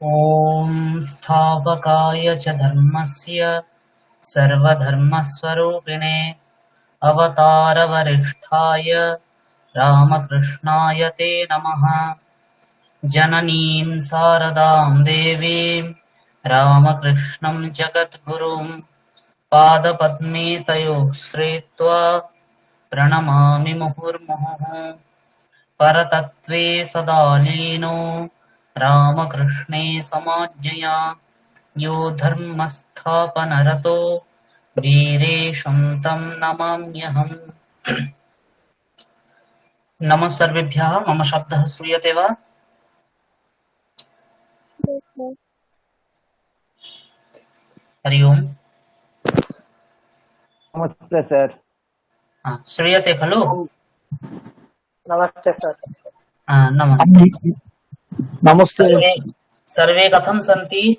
ॐ स्थापकाय च धर्मस्य सर्वधर्मस्वरूपिणे अवतारवरिष्ठाय रामकृष्णाय ते नमः। जननीं शारदां देवीं रामकृष्णं जगद्गुरुं पादपद्मे तयोः श्रीत्वा प्रणमामि मुहुर्मुहुः। परतत्त्वे सदा लीनो रामकृष्णे समाज्ञया यो धर्मस्थापनरतो वीरेशं तं नमाम्यहम्। नमः सर्वेभ्यः। मम शब्दः श्रूयते वा? हरि ओम्। नमस्ते सर। श्रूयते खलु? नमस्ते सर। नमस्ते। नमस्ते। सर्वे कथं सन्ति?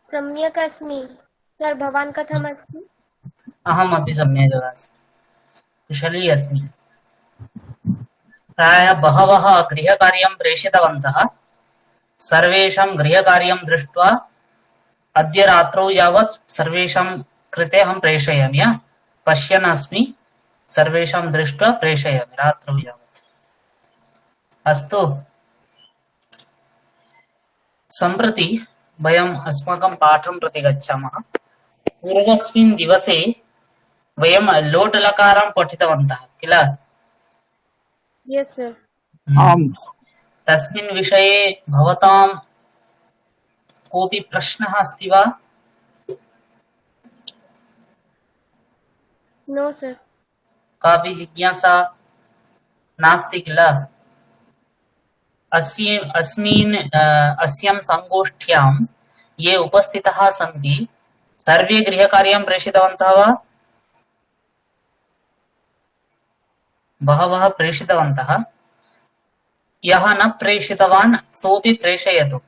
सम्यक् अस्मि। सर भवान् कथम् अस्ति? अहमपि सम्यक् अस्मि, कुशली अस्मि। प्रायः बहवः गृहकार्यं प्रेषितवन्तः। सर्वेषां गृहकार्यं दृष्ट्वा अद्य रात्रौ यावत् सर्वेषां कृते अहं प्रेषयामि। पश्यन् अस्मि, सर्वेषां दृष्ट्वा प्रेषयामि रात्रौ यावत्। अस्तु, सम्प्रति वयम् अस्माकं पाठं प्रति गच्छामः। पूर्वस्मिन् दिवसे वयं लोट्लकारं पठितवन्तः किल? Yes sir. आम्। तस्मिन् विषये भवतां कोऽपि प्रश्नः अस्ति वा? No sir. कापि जिज्ञासा नास्ति किल? अस्यां संगोष्ठ्यां ये उपस्थिताः सन्ति सर्वे गृहकार्यं प्रेषितवन्तः वा? बहवः प्रेषितवन्तः। यः न प्रेषितवान् सोऽपि प्रेषयतु।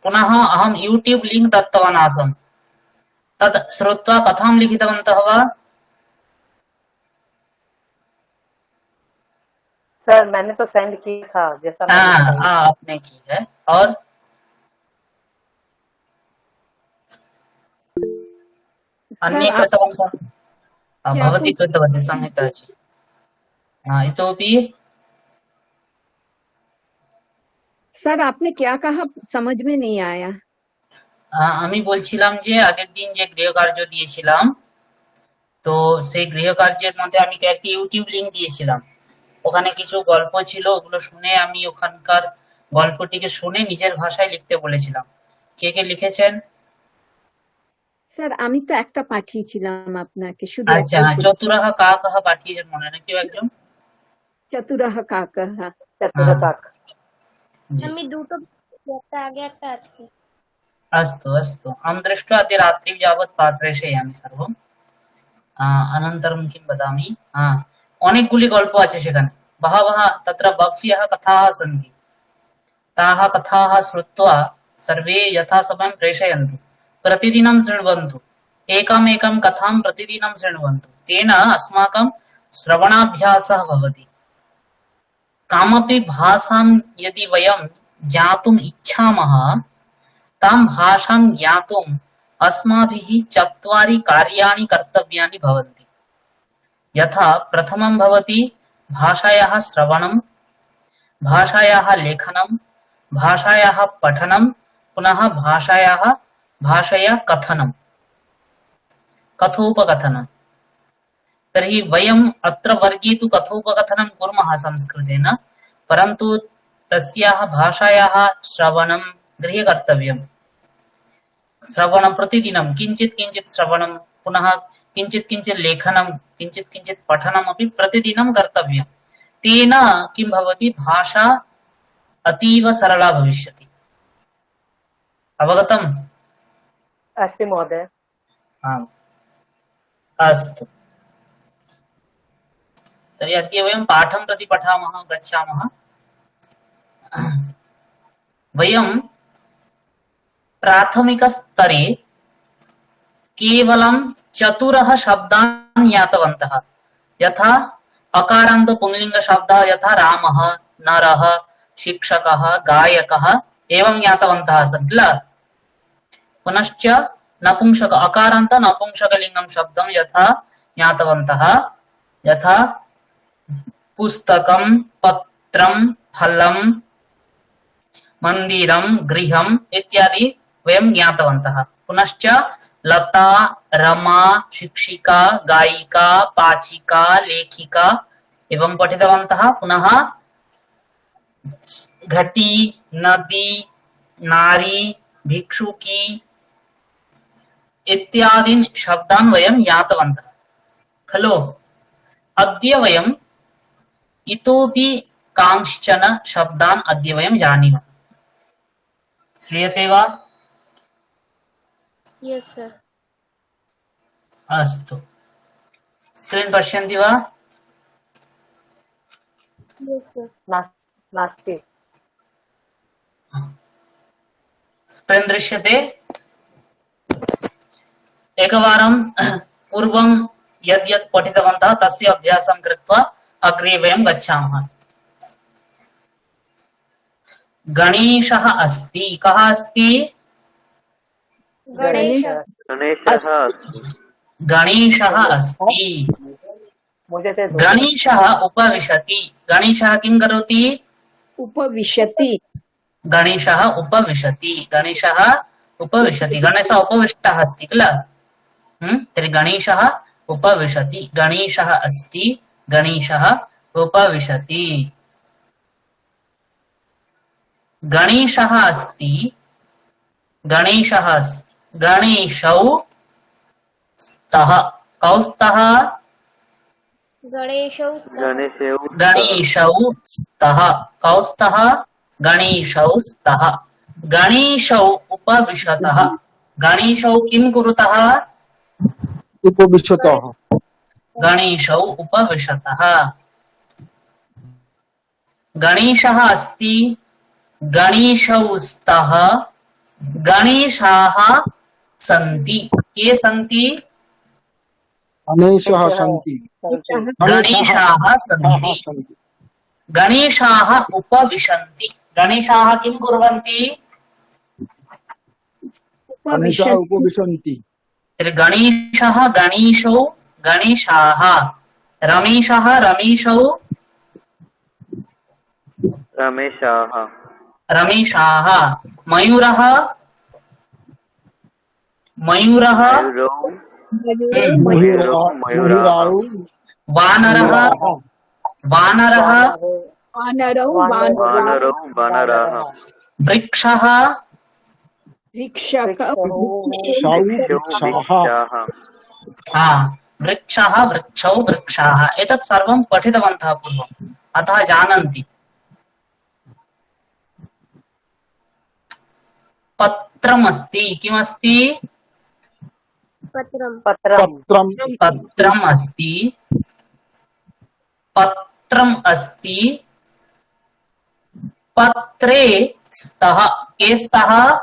पुनः अहं यूट्यूब लिंक दत्तवान् आसम्, तत् श्रुत्वा कथां लिखितवन्तः वा? सर मैंने तो सेंड किया था जैसा आपने की है। और अन्ये कृतवन्तः? भवती कृतवती संहिता जी। इतोपि सर आपने क्या कहा समझ में नहीं आया। আমি বলছিলাম যে আগের দিন যে গৃহকার্য দিয়েছিলাম, তো সেই গৃহকার্যের মধ্যে আমি একটি ইউটিউব লিংক দিয়েছিলাম। ওখানে কিছু গল্প ছিল, ওগুলো শুনে আমি ওখানকার গল্পটিকে শুনে নিজের ভাষায় লিখতে বলেছিলাম। কে কে লিখেছেন? স্যার আমি তো একটা পাঠিয়েছিলাম আপনাকে, শুধু আচ্ছা, চতুরাহ কাকহ পাঠিয়েছেন মনে হয় কেউ একজন? চতুরাহ কাকহ। আমি দুটো, একটা আগে একটা আজকে। अस्तु अस्तु, अहं दृष्ट्वा अद्य रात्रिं यावत् प्रेषयामि सर्वम्। अनन्तरं किं वदामि? अनेकगुली गल्प आछे सेखाने, बहवः तत्र बह्व्यः कथाः सन्ति। ताः कथाः श्रुत्वा सर्वे यथासमयं प्रेषयन्तु। प्रतिदिनं शृण्वन्तु, एकाम् एकां कथां प्रतिदिनं शृण्वन्तु। तेन अस्माकं श्रवणाभ्यासः भवति। कामपि भाषां यदि वयं ज्ञातुम् इच्छामः, तां भाषां ज्ञातुम् अस्माभिः 4 कार्याणि कर्तव्यानि भवन्ति। यथा प्रथमं भवति भाषायाः श्रवणं, भाषायाः लेखनं, भाषायाः पठनं, पुनः भाषया कथनं, कथोपकथनं। तर्हि वयम् अत्र वर्गे तु कथोपकथनं कुर्मः संस्कृतेन, परन्तु तस्याः भाषायाः श्रवणं गृहे कर्तव्यम्। श्रवणं प्रतिदिनं किञ्चित् किञ्चित् श्रवणं, पुनः किञ्चित् किञ्चित् लेखनं, किञ्चित् किञ्चित् पठनमपि प्रतिदिनं कर्तव्यम्। तेन किं भवति, भाषा अतीव सरला भविष्यति। अवगतम्? अस्ति महोदय। आम्, अस्तु। तर्हि अद्य वयं पाठं प्रति गच्छामः। वयं प्राथमिकस्तरे केवलं 4 शब्दान् ज्ञातवन्तः। यथा अकारान्त पुंलिङ्ग शब्दः, यथा रामः, नरः, शिक्षकः गायकः एवं ज्ञातवन्तः आसन् किल। पुनश्च नपुंसक अकारान्त नपुंसकलिङ्गं शब्दं यथा ज्ञातवन्तः, यथा पुस्तकं, पत्रं, फलं, मन्दिरं, गृहम् इत्यादि वयं ज्ञातवन्तः। पुनश्च लता, रमा, शिक्षिका, गायिका, पाचिका, लेखिका एवं पठितवन्तः। पुनः घटी, नदी, नारी, भिक्षुकी इत्यादीन् शब्दान् वयं ज्ञातवन्तः खलु। अद्य वयम् इतोपि कांश्चन शब्दान् अद्य वयं जानीमः। श्रूयते वा? Yes, sir. अस्तु, स्क्रीन् पश्यन्ति वा? Yes, sir. नास्ति। स्क्रीन् दृश्यते? एकवारं पूर्वं यद् यद् पठितवन्तः तस्य अभ्यासं कृत्वा अग्रे वयं गच्छामः। गणेशः अस्ति। कः अस्ति? Ganesh. गणेशः अस्ति। मुझे दे दो। गणेशः उपविशति। गणेशः किं करोति? उपविशति। गणेशः उपविशति। गणेशः उपविशति। गणेशः उपविष्टः अस्ति किल। तर्हि गणेशः उपविशति। गणेशः अस्ति। गणेशः उपविशति। गणेशः अस्ति। गणेशः गणेशौ स्तः। कौ स्तः? Ganeshau. गणेशौ स्तः। कौ स्तः? गणेशौ स्तः। गणेशौ उपविशतः। गणेशौ किं कुरुतः? उपविशतः। गणेशौ उपविशतः। गणेशः अस्ति। गणेशौ स्तः। गणेशाः सन्ति। के सन्ति? गणेशः सन्ति। गणेशाः सन्ति। गणेशाः उपविशन्ति। गणेशाः किं कुर्वन्ति? गणेशः उपविशन्ति। गणेशः, गणेशौ, गणेशाः। रमेशः, रमेशौ, रमेशाः। मयूरः, मयूरः। मुहुरारौ। वानरः, वानरः। वानरौ। वृक्षः, वृक्षः, वृक्षौ, वृक्षाः। एतत् सर्वं पठितवन्तः पूर्वम्, अतः जानन्ति। पत्रमस्ति। किमस्ति? Patram. पत्रम् अस्ति। पत्रम् अस्ति। पत्रे स्तः। के स्तः?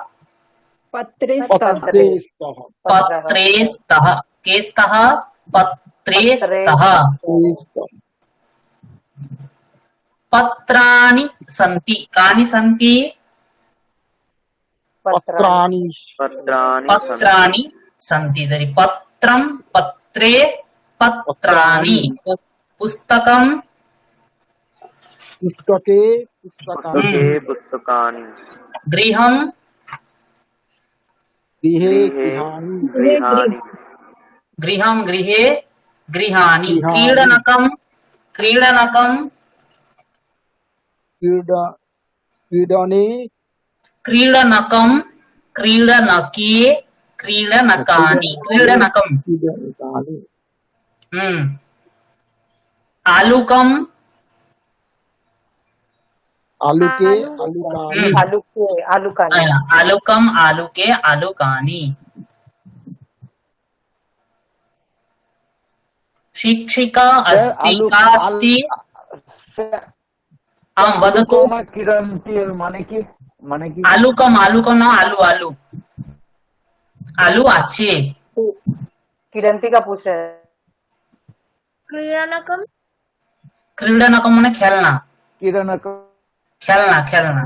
पत्रे पत्रे स्तः। पत्रे स्तः। के स्तः? पत्रे स्तः। पत्राणि सन्ति। कानि सन्ति? पत्राणि। पत्राणि सन्ति। तर्हि पत्रं, पत्रे, पत्राणि। पुस्तकं, पुस्तके पुस्तकानि। गृहं, गृहे गृहाणि। गृहं, गृहे गृहाणि। क्रीडनकं, क्रीडनकं, क्रीडने क्रीडनकं, क्रीडनके, क्रीडनकानि। क्रीडनकं। आलुकं, आलुके आलुकानि। आलुकं, आलुके, आलुकानि। शिक्षिका अस्ति। का अस्ति? आं वदतु। आलुकम, आलुकम ना आलू, आलू, आलू আছে। किरणती का पूछ रहे हैं। Kridanakam. क्रीडनकम মানে খেলনা। खेलना खेलना।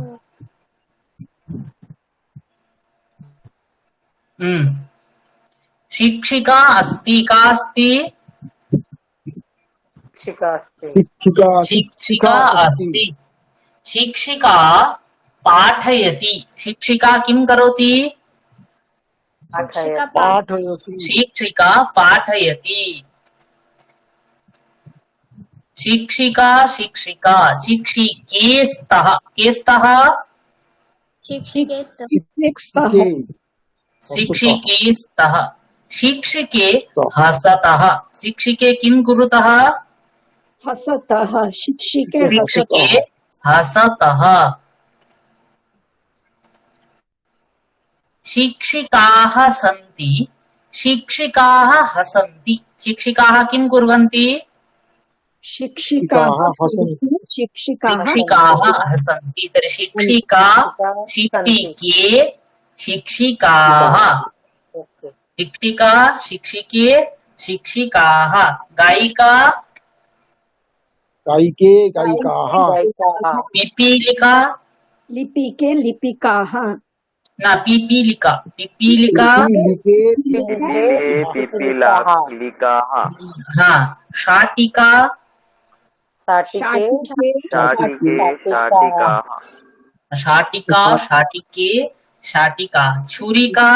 शिक्षिका अस्ति का अस्ति? शिक्षिका अस्ति। शिक्षिका अस्ति। शिक्षिका पाठयति। शिक्षिका किं करोति? शिक्षिका पाठयति शिक्षिका पाठयति। शिक्षिका शिक्षिका शिक्षिकेस्तः केस्तः शिक्षिकेस्तः शिक्षिके शिक्षिकेस्तः शिक्षिके हसतः। शिक्षिके किं कुरुतः? हसतः शिक्षिके शिक्षिके हसतः हसतः। शिक्षिकाः सन्ति शिक्षिकाः हसन्ति। शिक्षिकाः किं कुर्वन्ति? शिक्षिकाः हसन्ति शिक्षिकाः हसन्ति। तर्हि शिक्षिका शिक्षिके शिक्षिकाः। ओके। शिक्षिका शिक्षिके शिक्षिकाः। गायिका गायिके गायिकाः गायिकाः। पिपीलिका लिपिके लिपिकाः न पिपीलिका पिपीलिका लिपे पिपीलिकाः हाँ। शाटिका साटिके शाटिकाः शाटिका शाटिके शाटिका। छुरिका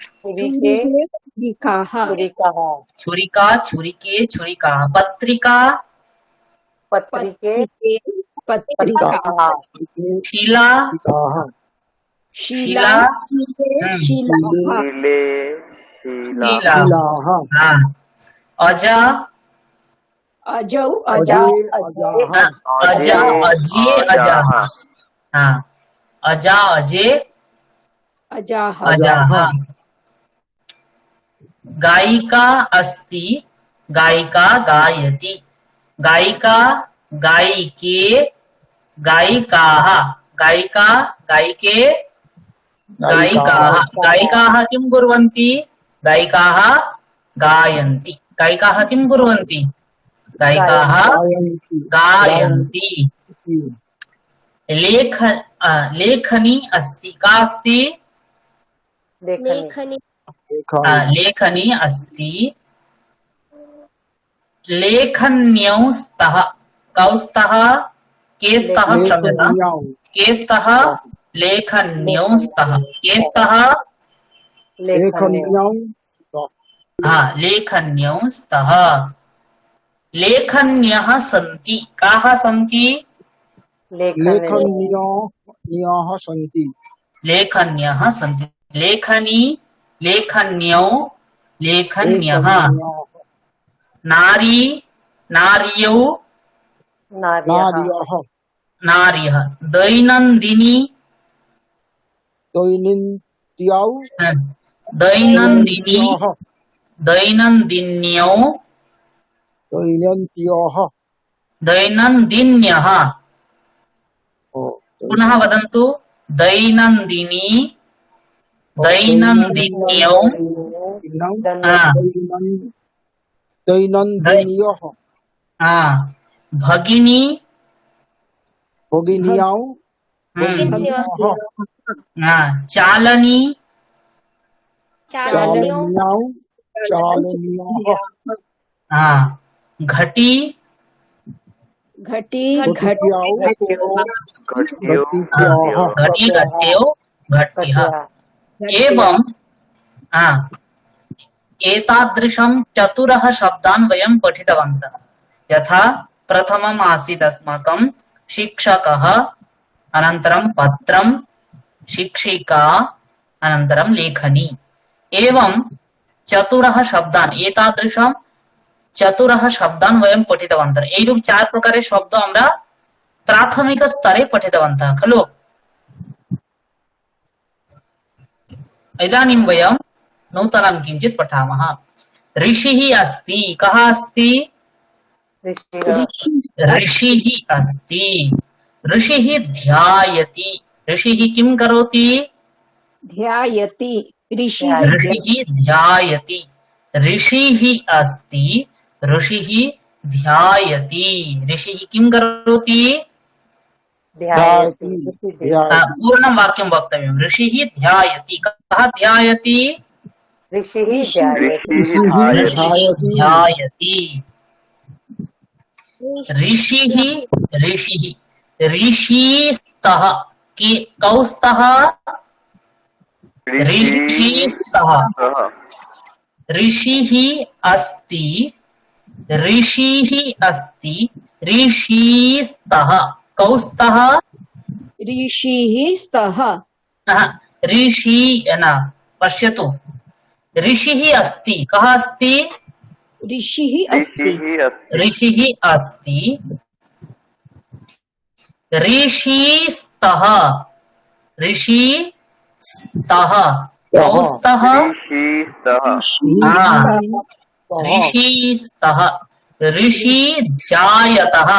छुरिके लिपिकाः छुरिकाः। छुरिका छुरिके छुरिका। पत्रिका पत्रिके पत्रिका पत्रिकाः। शिला शिला शिलाः शिला शिलाः हाँ। अजा अजौ अजाः। हाँ, अजा अजे अजाः हाँ। अजा अजे अजाः अजाः। गायिका अस्ति गायिका गायति। गायिका गायिके गायिकाः। गायिका गायिके गायिकाः। गायिकाः किं कुर्वन्ति? गायिकाः गायन्ति। गायिकाः किं कुर्वन्ति? गायिकाः गायन्ति। लेखनी अस्ति का अस्ति? लेखनी लेखनी अस्ति। लेखन्यौ स्तः कौ स्तः केस्तः क्षम्यताम् केस्तः लेखन्यौ स्तः केस्तः लेखन्यौ हाँ लेखन्यौ स्तः। लेखन्यः सन्ति काः सन्ति? लेखन्यः सन्ति लेखन्यः सन्ति। लेखनी लेखन्यौ लेखन्यः। नारी नार्यौ नार्यः नार्यः। दैनन्दिनी दैनिन्त्यौ दैनन्दिनी दैनन्दिन्यौ दैनन्त्यः दैनन्दिन्यः। पुनः वदन्तु दैनन्दिनी दैनन्दिन्यौ दैनन्दिन्यः भगिनी भगिन्यौ चालनी चालन्यौ चालन्यः घटी घटी घट्यौ घटी घट्यौ घट्यः। एवं एतादृशं चतुरः शब्दान् वयं पठितवन्तः। यथा प्रथमम् आसीत् अस्माकं शिक्षकः अनन्तरं पत्रं शिक्षिका अनन्तरं लेखनी। एवं चतुरः शब्दान् एतादृशं चतुरः शब्दान् वयं पठितवन्तः। एरूप 4 प्रकारे शब्द আমরা प्राथमिक स्तरे पठितवन्तः खलु। इदानीं वयं नूतनं किञ्चित् पठामः। ऋषिः अस्ति कः अस्ति? ऋषिः अस्ति। ऋषिः ध्यायति। ऋषिः किं करोति? ध्यायति ऋषिः ऋषिः ध्यायति। ऋषिः अस्ति ऋषिः ध्यायति। ऋषिः किं करोति? ध्यायति ध्यायति पूर्णं वाक्यं वक्तव्यं। ऋषिः ध्यायति। कः ध्यायति? ऋषिः ध्यायति ऋषिः ध्यायति। ऋषिः ऋषिः ऋषिस्तः कौ स्तः? ऋषिस्तः। ऋषिः अस्ति ऋषिः अस्ति ऋषिस्तः कौ स्तः? ऋषिः स्तः ऋषि न पश्यतु। ऋषिः अस्ति। कः अस्ति? ऋषिः अस्ति ऋषिः अस्ति ऋषिस्तः ऋषिस्तः कौ स्तः? ऋषिस्तः। ऋषि ध्यायतः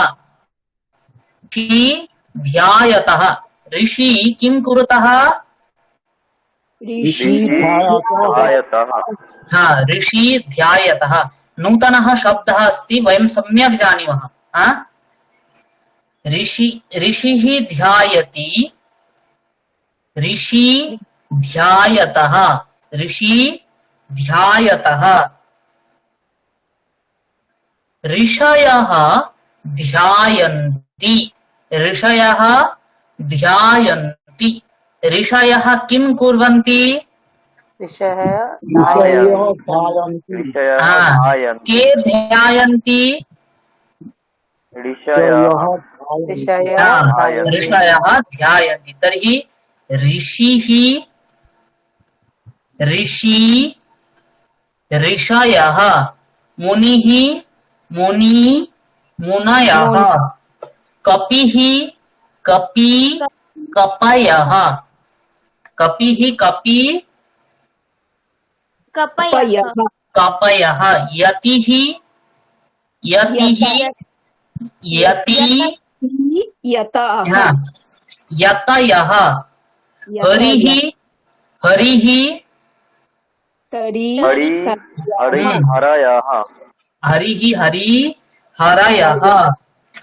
ऋषि ध्यायतः। ऋषि किं कुरुतः? ऋषि ऋषि ध्यायतः। नूतनः शब्दः अस्ति, वयं सम्यक् जानीमः। ऋषिः ध्यायति ऋषि ध्यायतः ऋषि ध्यायतः। ऋषयः ध्यायन्ति ऋषयः ध्यायन्ति। ऋषयः किं कुर्वन्ति? के ध्यायन्ति? ऋषयः ध्यायन्ति। तर्हि ऋषिः ऋषयः मुनिः मुनयः कपिः कपयः कपयः यतिः यतयः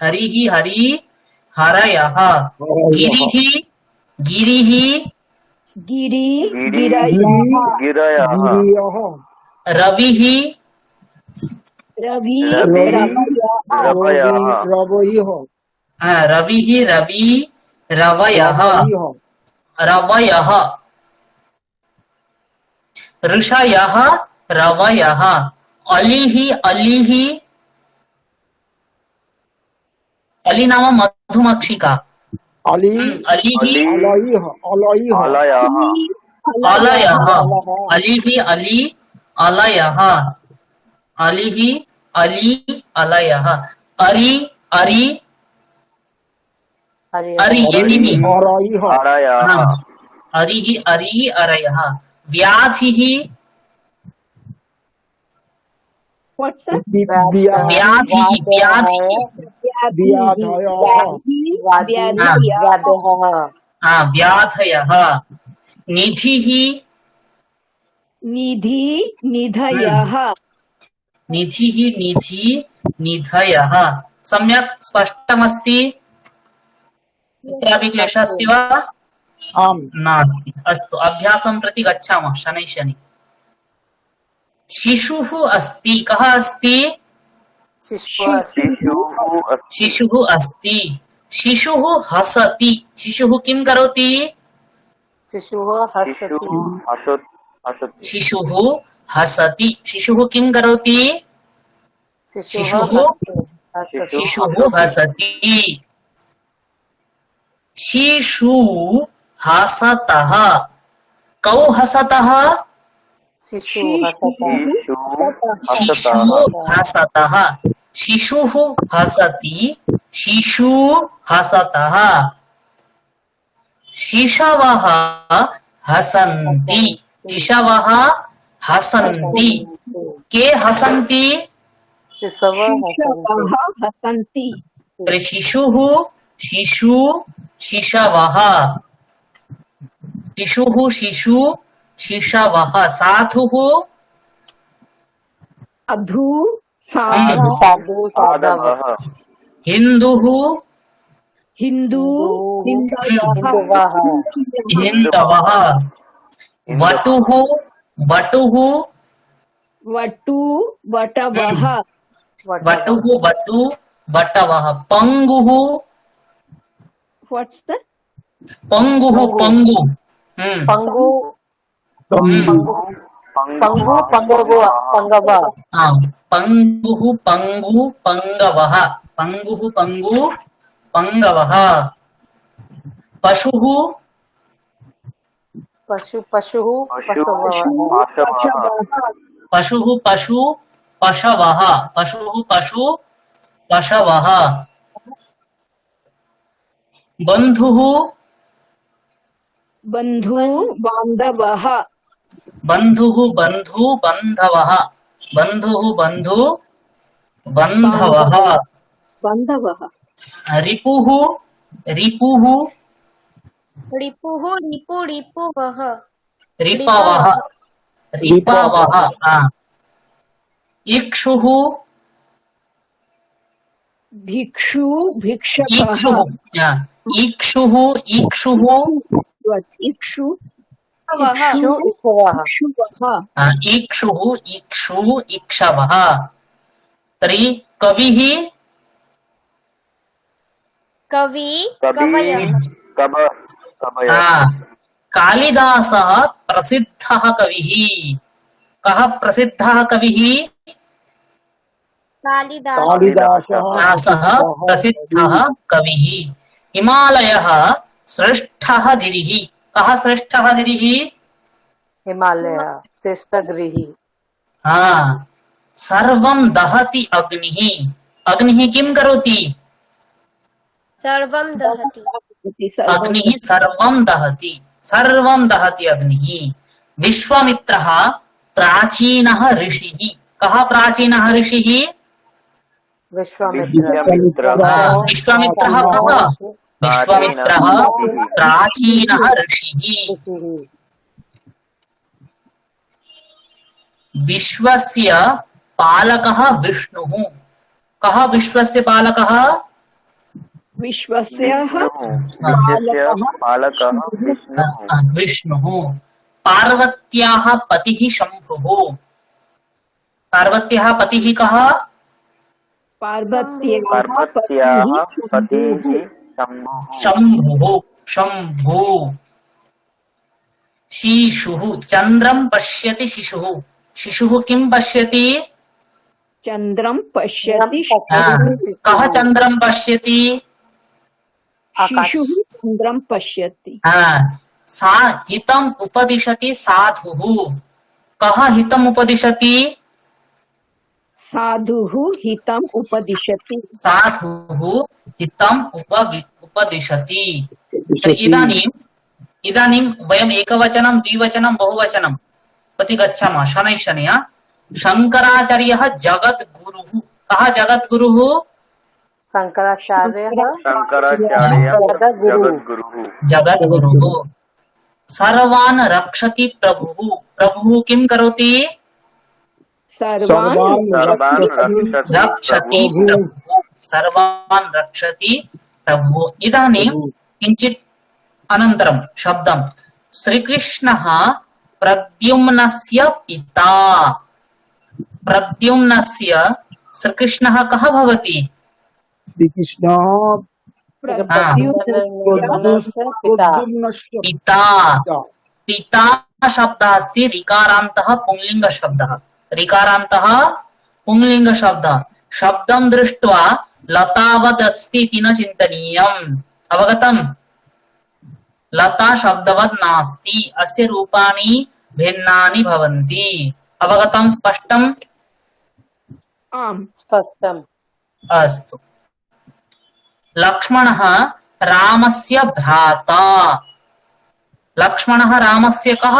हरिः हरयः गिरिः रविः रवयः ऋषयः रवयः अलिः अली नाम मधुमक्षिका। अलिः अलयः अलिः अलयः अलिः अलयः अरि एनिमी अरिः अरयः व्याधिः व्याधयः निधिः निधयः। सम्यक् स्पष्टमस्ति? कुत्रापि क्लेशः अस्ति वा? नास्ति। अस्तु, अभ्यासं प्रति गच्छामः शनैः शनैः। शिशुः अस्ति। कः अस्ति? शिशुः अस्ति। शिशुः हसति। शिशुः किं करोति? शिशुः हसति। शिशुः किं करोति? शिशुः हसति। शिशु हसतः कौ हसतः? शिशु हसतः। शिशुः हसति शिशु हसतः। शिशवः हसन्ति शिशवः हसन्ति। के हसन्ति? हसन्ति। शिशुः शिशु शिशवः शिशुः शिशु शिशवः। साधुः अधु हिन्दुः हिन्दू हिन्दुवः हिन्दवः वटुः वटुः वटु वटवः वटुः वटु वटवः पंगुः व्हाट्स द पंगुः पंगु पंगु पंगु पंगु पंगव पंगुः पंगु पंगवः पंगुः पंगु पंगवः पशुः पशु पशुः पशवः पशुः पशु पशवः पशुः पशु पशवः बन्धुः बन्धु बान्धवः बन्धुः बन्धु बन्धवः बन्धुः बन्धु बन्धवः बान्धवः रिपुः रिपुः रिपुः रिपु रिपुवः रिपवः रिपवः इक्षुः भिक्षु भिक्षकः इक्षुः इक्षुः इक्षुः इक्षु इक्षु इक्षवः इक्षुवः इक्षुः इक्षु इक्षवः तर्हि कविः कवि कवयः कालिदासः प्रसिद्धः कविः कः प्रसिद्धः कविः कालिदासः कालिदासः प्रसिद्धः कविः हिमालयः श्रेष्ठः गिरिः कः श्रेष्ठः गिरिः हिमालय श्रेष्ठगिरिः सर्वं दहति अग्निः अग्निः किं करोति सर्वं दहति अग्निः सर्वं दहति अग्निः विश्वामित्रः प्राचीनः ऋषिः कः प्राचीनः ऋषिः विश्वामित्रः कः विश्वामित्रः प्राचीनः ऋषिः विश्वस्य पालकः विष्णुः कः विश्वस्य पालकः विश्वस्य विष्णुः पार्वत्याः पतिः शम्भुः पार्वत्याः पतिः कः पार्वत्याः पतिः शम्भुः शम्भु शिशुः चन्द्रं पश्यति शिशुः शिशुः किं पश्यति चन्द्रं पश्यति कः चन्द्रं पश्यति शिशुः चन्द्रं पश्यति सा हितम् उपदिशति साधुः कः हितम् उपदिशति साधुः हितम् उपदिशति साधुः हितम् उपदिशति इदानीं वयम् एकवचनं द्विवचनं बहुवचनं प्रति गच्छामः शनैः शनैः शङ्कराचार्यः जगद्गुरुः कः जगद्गुरुः शङ्कराचार्यः जगद्गुरुः सर्वान् रक्षति प्रभुः प्रभुः किं करोति रक्षति प्रभुः सर्वान् रक्षति प्रभुः इदानीं किञ्चित् अनन्तरं शब्दं श्रीकृष्णः प्रद्युम्नस्य पिता प्रद्युम्नस्य श्रीकृष्णः कः भवति श्रीकृष्णः पिता पिता शब्दः अस्ति ऋकारान्तः पुंलिङ्गशब्दः ऋकारान्तः पुंलिङ्गशब्दः शब्दं दृष्ट्वा लतावत् अस्ति इति न चिन्तनीयम् अवगतम् लता शब्दवत् नास्ति अस्य रूपाणि भिन्नानि भवन्ति अवगतं स्पष्टम् आम् स्पष्टम् अस्तु लक्ष्मणः रामस्य भ्राता लक्ष्मणः रामस्य कः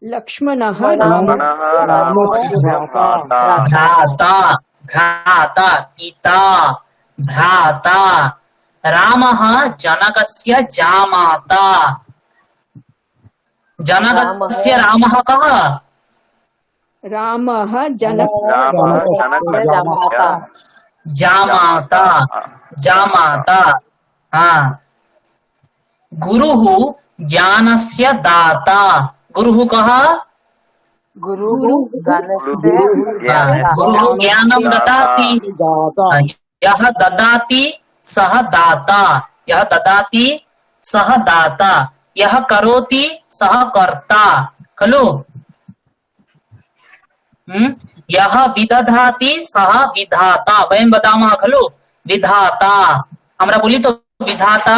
लक्ष्मणः भ्राता भ्राता पिता भ्राता रामः जनकस्य जामाता जनकस्य रामः कः रामः जामाता जामाता हाँ गुरुः ज्ञानस्य दाता गुरुः कः गुरुः ज्ञानस्य गुरुः ज्ञानं ददाति दाता यः ददाति सः दाता यः ददाति सः दाता यः करोति सः कर्ता खलु यः विदधाति सः विधाता वयं वदामः खलु विधाता আমরা বলি তো বিধাতা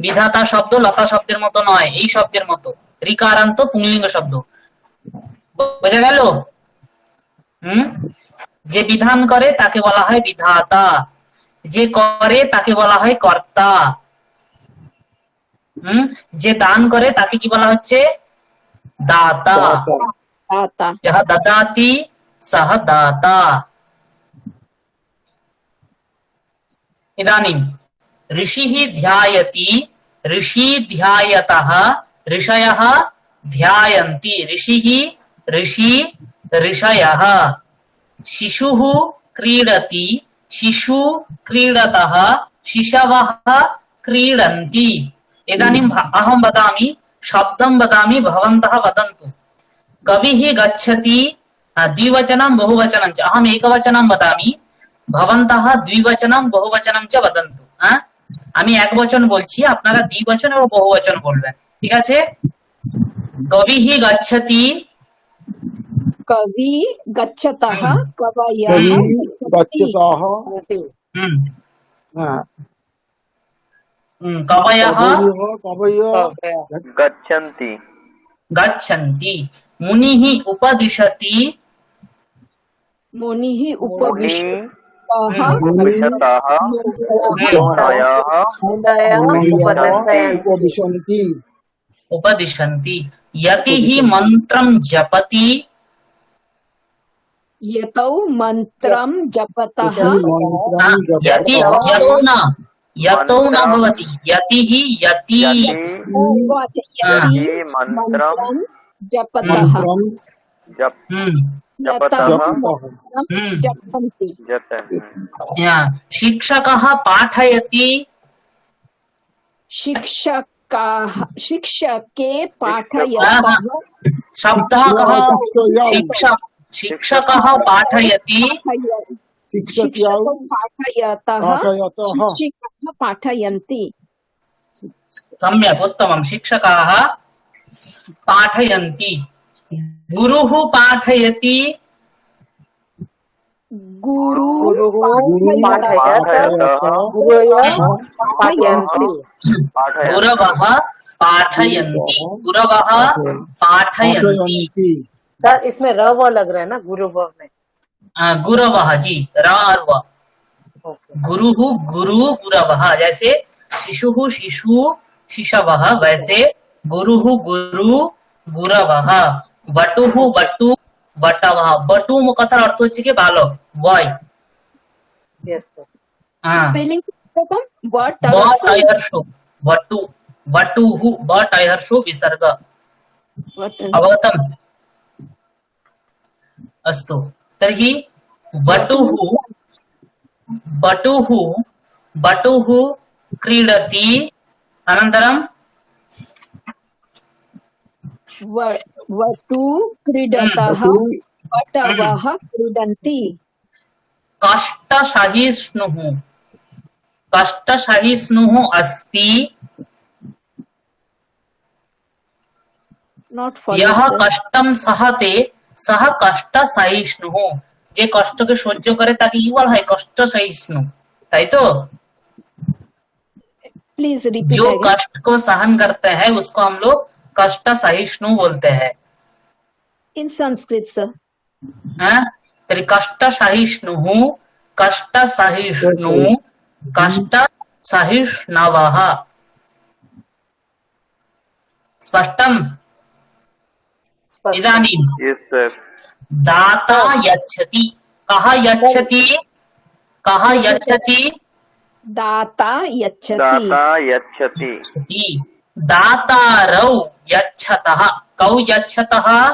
বিধাতা শব্দ লতা শব্দের মতো নয় এই শব্দের মতো রিকারান্ত পুংলিঙ্গ শব্দ বোঝা গেল যে বিধান করে তাকে বলা হয় বিধাতা যে করে তাকে বলা হয় কর্তা যে দান করে তাকে কি বলা হচ্ছে दाता दाता यह ददाति सः दाता इदानीं ऋषिः ध्यायति ऋषि ध्यायतः ऋषयः ध्यायन्ति ऋषिः ऋषि ऋषयः शिशुः क्रीडति शिशु क्रीडतः शिशवः क्रीडन्ति इदानीं अहं वदामि शब्दं वदामि भवन्तः वदन्तु कविः गच्छति द्विवचनं बहुवचनं च अहम् एकवचनं वदामि भवन्तः द्विवचनं बहुवचनं च वदन्तु আমি একবচন বলছি আপনারা দ্বিবচন এবং বহুবচন বলবেন ঠিক আছে कविः गच्छति कवि गच्छतः कवयः गच्छतः कवयः गच्छन्ति गच्छन्ति मुनिः उपदिशति मुनिः उपविशतः उपदिशन्ति उपदिशन्ति यतिः मन्त्रं जपति यतौ मन्त्रं जपतः यतौ न भवति यतिः यति मन्त्रं जपतः जपन्ति शिक्षकः पाठयति शिक्षके पाठयतः शब्दः कः शिक्षकः पाठयति शिक्षकः पाठयतः शिक्षकाः पाठयन्ति सम्यक् उत्तमं शिक्षकाः पाठयन्ति गुरुः पाठयति गुरुः गुरवः पाठयन्ति गुरवः पाठयन्ति सर इसमें र व लग रहा है ना गुरुव में गुरवः जी रा और व गुरुः गुरु गुरवः जैसे शिशुः शिशु शिशवः वैसे गुरुः गुरु गुरवः वटुः वटु वटवः वटु কথার অর্থ হচ্ছে কি বালক বয় यस सर स्पेलिंग वटु वटुः वटयर्षु विसर्ग अवगतम् अस्तु तर्हि वटुः वटुः वटुः क्रीडति अनन्तरं वटु क्रीडतः वटवः क्रीडन्ति कष्टसहिष्णुः कष्टसहिष्णुः अस्ति यः कष्टं सहते सः कष्टसहिष्णुः যে কষ্টকে সহ্য করে তাকে কি বলা হয় কষ্ট সহিষ্ণু তাই তো प्लीज जो कष्ट को सहन करते हैं उसको हम लोग कष्ट सहिष्णु बोलते हैं इन संस्कृत सर तरी कष्ट सहिष्णुः कष्ट सहिष्णु कष्ट सहिष्णवः स्पष्टम् इदानीं दाता यच्छति कः यच्छति कः यच्छति दाता यच्छति दातारौ यच्छतः कौ यच्छतः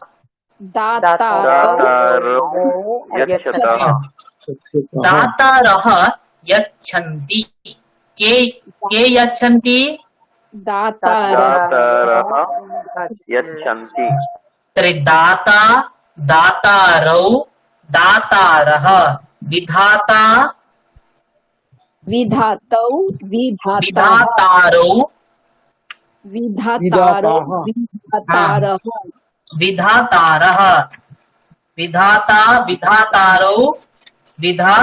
दातारौ यच्छतः दातारः यच्छन्ति के के यच्छन्ति दातारः यच्छन्ति तर्हि दाता दातारौ दातारः विधाता विधातौ विधातारौ विधातारः विधातारः विधाता विधातारौ विधा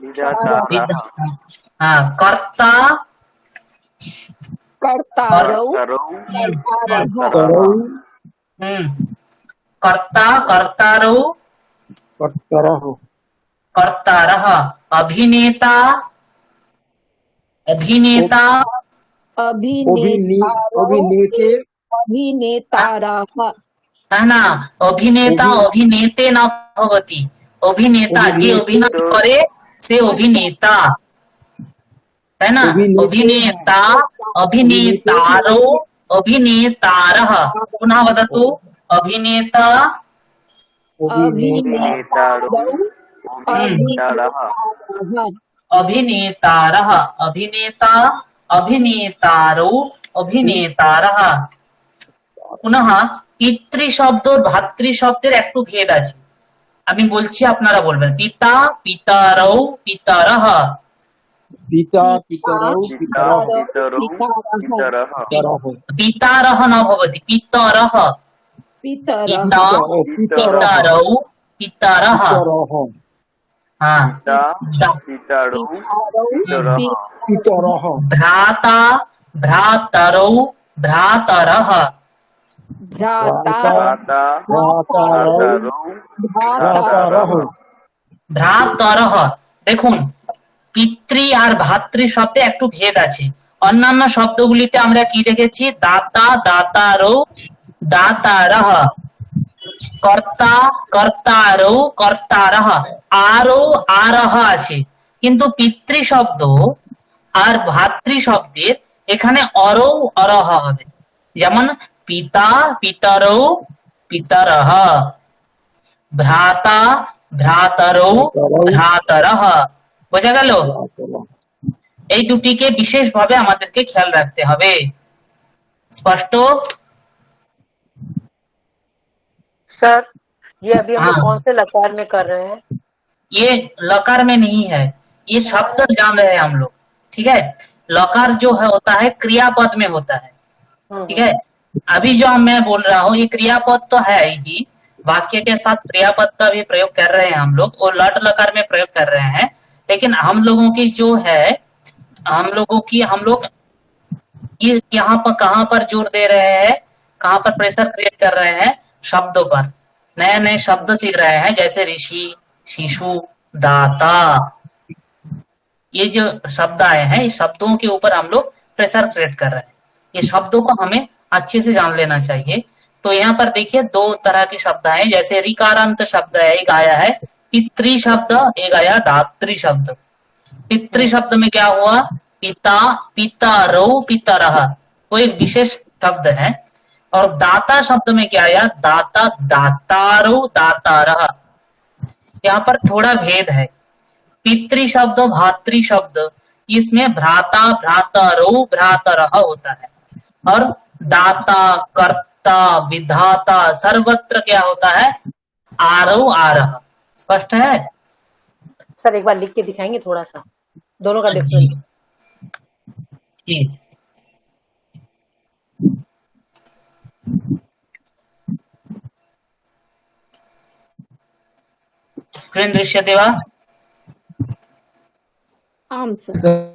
विधातारः कर्ता कर्तारौ कर्ता कर्तारौ कर्तरः कर्तारः अभिनेता अभिनेता अभिनेते अभिनेतारः है ना अभिनेता अभिनेते न भवति अभिनेता जे अभिनय करे से अभिनेता है ना अभिनेता अभिनेतारौ अभिनेतारः पुनः वदतु अभिनेता अभिनेतारः अभिनेता अभिनेतारौ अभिनेतारः पुनः পিতৃ শব্দ আর ভাতৃ শব্দের একটু ভেদ আছে আমি বলছি আপনারা বলবেন পিতা পিতারৌ পিতারহ पिता पितरौ पितरः पितारः न भवति पितरः पिता पितरौ पितरः हाँ पितरः भ्राता भ्रातरौ भ्रातरः ভ্রাতরহ দেখুন পিতৃ আর ভাতৃ শব্দে একটু ভেদ আছে অন্যান্য শব্দগুলিতে আমরা কি দেখেছি দাতা দাতারৌ দাতারহ কর্তা কর্তারৌ কর্তারহ আরৌ আরহ আছে কিন্তু পিতৃ শব্দ আর ভাতৃ শব্দের এখানে অরৌ অরহ হবে যেমন পিতা পিতরৌ পিতরহ ভ্রাতা ভ্রাতরৌ ভ্রাতরহ বোঝা গেল এই দুটিকে বিশেষভাবে আমাদেরকে খেয়াল রাখতে হবে স্পষ্ট सर ये अभी हम लोग हाँ। कौन से लकार में कर रहे हैं? ये लकार में नहीं है ये शब्द जान रहे हैं हम लोग ठीक है लकार जो है होता है क्रियापद में होता है ठीक है अभी जो मैं बोल रहा हूँ ये क्रियापद तो है ही वाक्य के साथ क्रियापद का भी प्रयोग कर रहे हैं हम लोग और लट लकार में प्रयोग कर रहे हैं लेकिन हम लोगों की जो है हम लोग ये यहाँ पर कहाँ पर जोर दे रहे हैं कहाँ पर प्रेशर क्रिएट कर रहे हैं शब्दों पर नए नए शब्द सीख रहे हैं जैसे ऋषि शिशु दाता ये जो शब्द आए हैं इस शब्दों के ऊपर हम लोग प्रेशर क्रिएट कर रहे हैं ये शब्दों को हमें अच्छे से जान लेना चाहिए तो यहाँ पर देखिए दो तरह के शब्द आए जैसे ऋकारांत शब्द है एक आया है पितृ शब्द एक आया धातृ शब्द पितृ शब्द में क्या हुआ पिता पितरौ पितरः वो एक विशेष शब्द है और दाता शब्द में क्या आया दाता दातारौ दातारः यहाँ पर थोड़ा भेद है पितृ शब्द भातृ शब्द इसमें भ्राता भ्रातरौ भ्रातरः होता है और दाता कर्ता विधाता सर्वत्र क्या होता है आरौ आरह स्पष्ट है सर एक बार लिख के दिखाएंगे थोड़ा सा दोनों का जी डिफरेंस जी स्क्रीन दृश्यते वा आम सर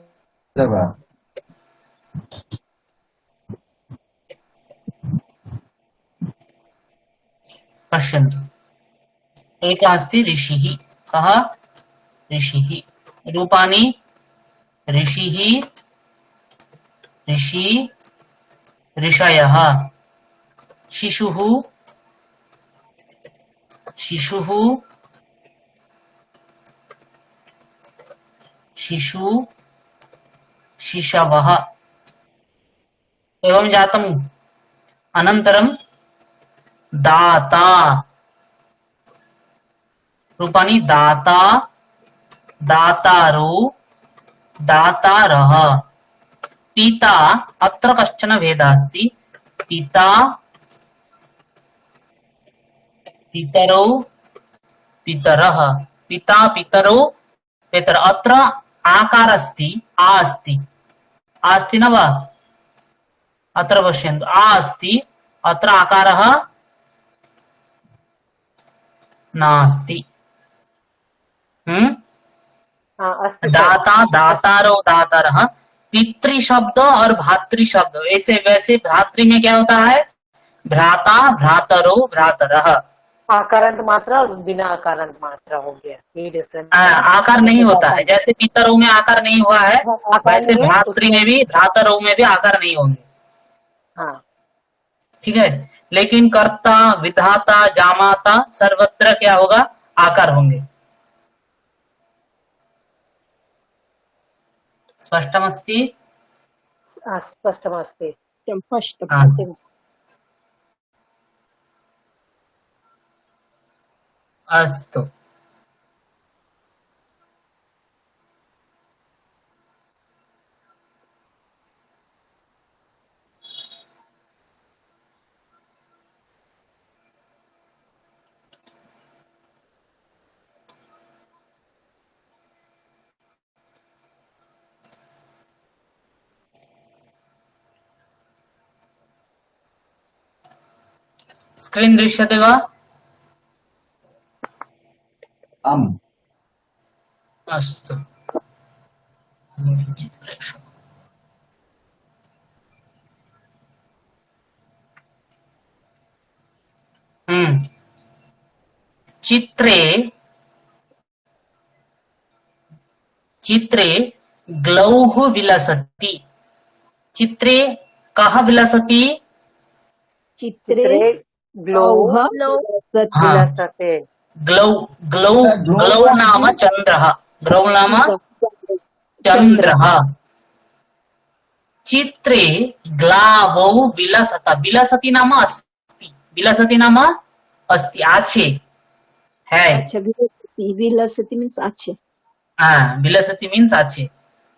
पश्यन्तु एकः अस्ति ऋषिः कः ऋषिः रूपाणि ऋषिः ऋषि ऋषयः शिशुः शिशुः शिशु शिशवः एवं जातम् अनन्तरं दाता, रूपाणि दाता, दातारो, दातारः। पिता, अत्र कश्चन भेदः अस्ति। पिता, पितरौ, पितरः। पिता, पितरौ, पितर। अत्र आकार अस्ति, आ अस्ति, आ अस्ति न वा? अत्र पश्यन्तु, आ अस्ति, अत्र आकारः नास्ति। हाँ, अस्तु सर। दाता, दातारो, दातारः। पितृ शब्द और भातृ शब्द, ऐसे वैसे भ्रातृ में क्या होता है? भ्राता, भ्रातरो, भ्रातरः। आकारांत मात्रा और बिना आकारांत मात्रा हो गया, ये डिफरेंस। आकार नहीं होता है, जैसे पितरों में आकार नहीं हुआ है, आकार वैसे नहीं है। भ्रातृ में भी, भ्रातरों में भी आकार नहीं होंगे। हाँ, ठीक है, लेकिन कर्ता, विधाता, जामाता, सर्वत्र क्या होगा? आकार होंगे। स्पष्टमस्ति? स्पष्टमस्ति। हाँ। अस्तु। स्क्रीन दृश्यते वा? आम्। अस्तु। चित्रे, चित्रे ग्लौः विलसति। चित्रे कः विलसति? चित्रे ग्लौः हाँ। विलसते। ग्लौ, ग्लौ, ग्लौ नाम चंद्रः। ग्लौ नाम चंद्रः। चित्रे ग्लावौ विलसत। विलसति नाम अस्ति, विलसति नाम अस्ति, आछे है। अच्छा, विलसति मीन्स आछे। हाँ, विलसति मीन्स आछे।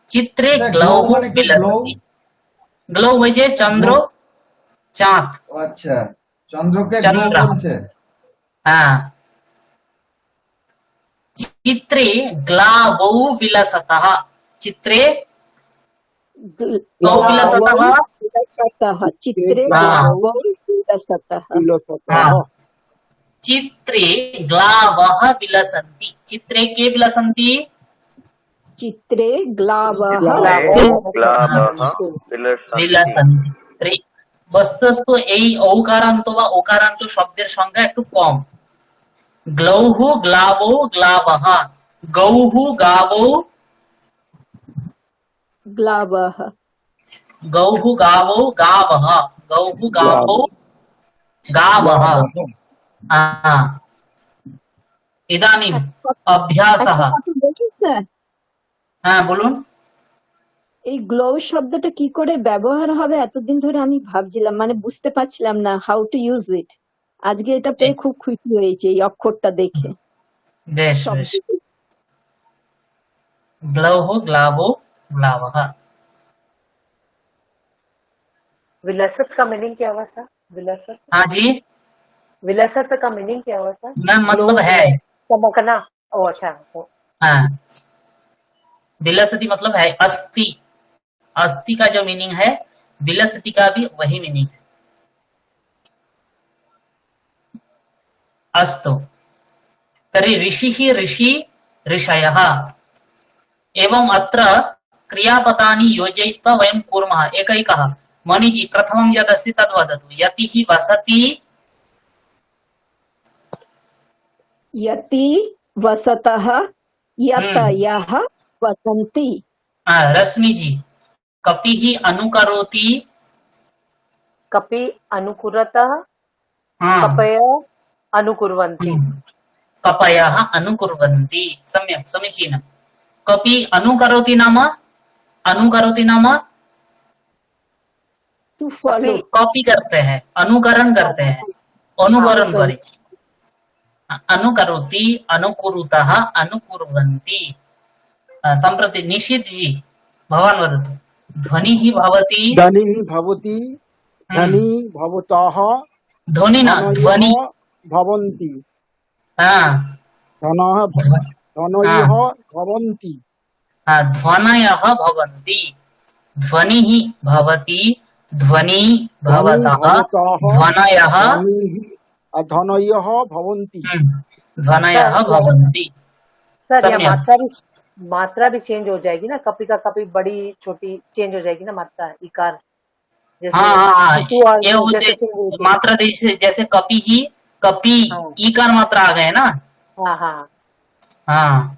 चित्रे ग्लौः विलसति। ग्लौ म्हणजे चंद्रो, चाँद। अच्छा, চন্দ্রকে চন্দ্র। গ্লো বলছে। हाँ। चित्रे ग्लावौ विलसतः। चित्रे ग्लौ विलसतः। विलसतः। चित्रे हाँ। ग्लौः विलसतः। हाँ। चित्रे ग्लावः विलसन्ति। चित्रे के विलसन्ति? चित्रे ग्लावः विलसन्ति। বস্তুস্থ এই ঔকারান্ত বা ওকারান্ত শব্দের সংখ্যা একটু কম। গ্লৌঃ, গ্লাবৌ, গ্লাবः। গৌঃ, গাবৌ, ग्लावः। गौः, गावौ, गावः। गौः, गावौ, गावः। इदानीम् अभ्यासः। হ্যাঁ বলুন। এই গ্লো শব্দটা কি করে ব্যবহার হবে এতদিন ধরে আমি ভাবছিলাম, মানে বুঝতে পারছিলাম না হাউ টু ইউজ ইট। আজকে এটা পেয়ে খুব খুশি হয়েছে এই অক্ষরটা দেখে। বেশ বেশ। গ্লৌঃ, গ্লাবৌ, ग्लावः। विलसत का मीनिंग क्या हुआ था? विलसत, हाँ जी, विलसत का मीनिंग क्या हुआ था? ना मतलब है। चमकना। ओ अच्छा। हाँ, विलसति मतलब है अस्थि। अस्थि का जो मीनिंग है, विलसति का भी वही मीनिंग है। अस्तु। तर्हि ऋषिः, ऋषि, ऋषयः। एवं अत्र क्रियापदानि योजयित्वा वयं कुर्मः एकैकः। मणिजी प्रथमं यदस्ति तद् वदतु। यतिः, वसति, यति, वसतः, यतयः, वसन्ति। रश्मिजी कपिः अनुकरोति, कपि अनुकुरतः, हाँ, कपय अनुकुर्वन्ति। कपयः अनुकुर्वन्ति। सम्यक्, समीचीनं। कपि अनुकरोति नाम, अनुकरोति नाम टू फॉलो। कॉपी करते हैं, अनुकरण करते हैं। अनुकरण करे अनुकरोति अनुकुरुतः अनुकुर्वन्ति सम्प्रति निशित जी भवान् वदतु ध्वनिः भवति धनी भवति धनी भवतः ध्वनि न धनयः ध्वनि भवन्ति हाँ धनः धनयः भवन्ति ध्वनयः भवन्ति ध्वनिः भवति ध्वनि धनी भवतः भवतः ध्वनयः धनयः भवन्ति ध्वनयः भवन्ति सर यहाँ सम्यक् मात्रा भी चेंज हो जाएगी ना, कपी का कपी बड़ी छोटी चेंज हो जाएगी ना मात्रा, इकार जैसे हाँ ऋतु और ये जैसे उसे मात्रा जैसे कपि ही कपि हाँ। ईकार मात्रा आ गए ना हाँ हाँ हाँ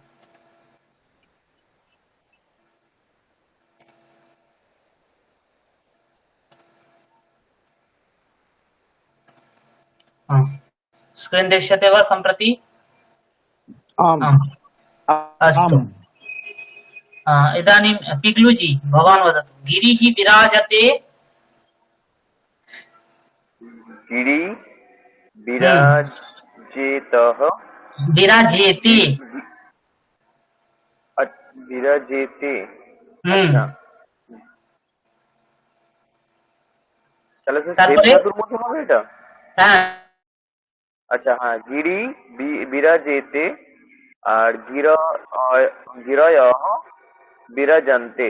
स्क्रीन् दृश्यते वा सम्प्रति आम् अस्तु इदानीं पिग्लुजी भवान् वदतु गिरिः विराजते गिरि विराजेतः विराजेते विराजेते अच्छा তাহলে তারপরে ধাতুর মধ্যে হবে এটা হ্যাঁ আচ্ছা হ্যাঁ গিরি বিরাজেতে আর গিরয়ः বিরাজন্তে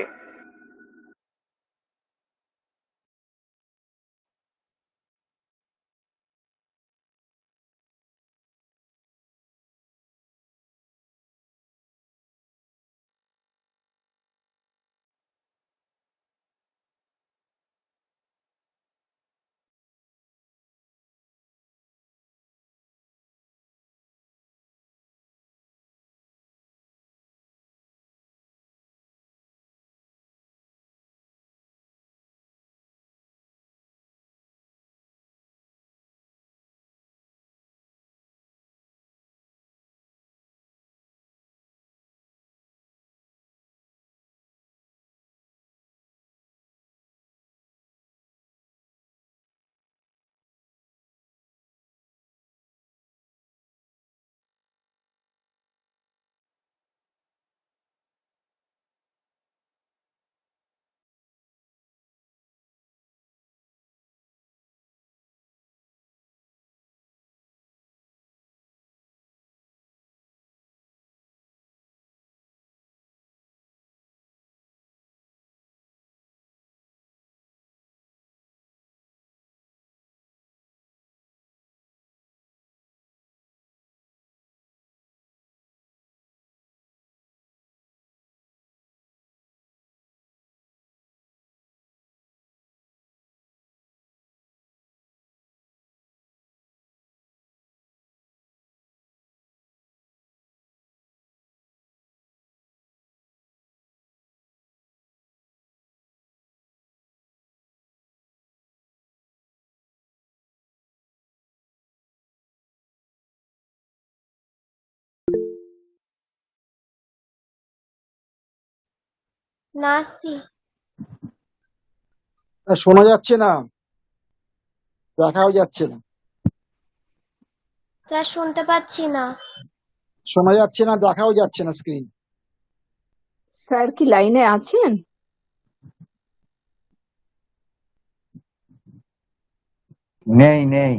नास्ति শোনা যাচ্ছে না দেখাও যাচ্ছে না স্যার শুনতে পাচ্ছি না শোনা যাচ্ছে না দেখাও যাচ্ছে না স্ক্রিন স্যার কি লাইনে আছেন? নেই নেই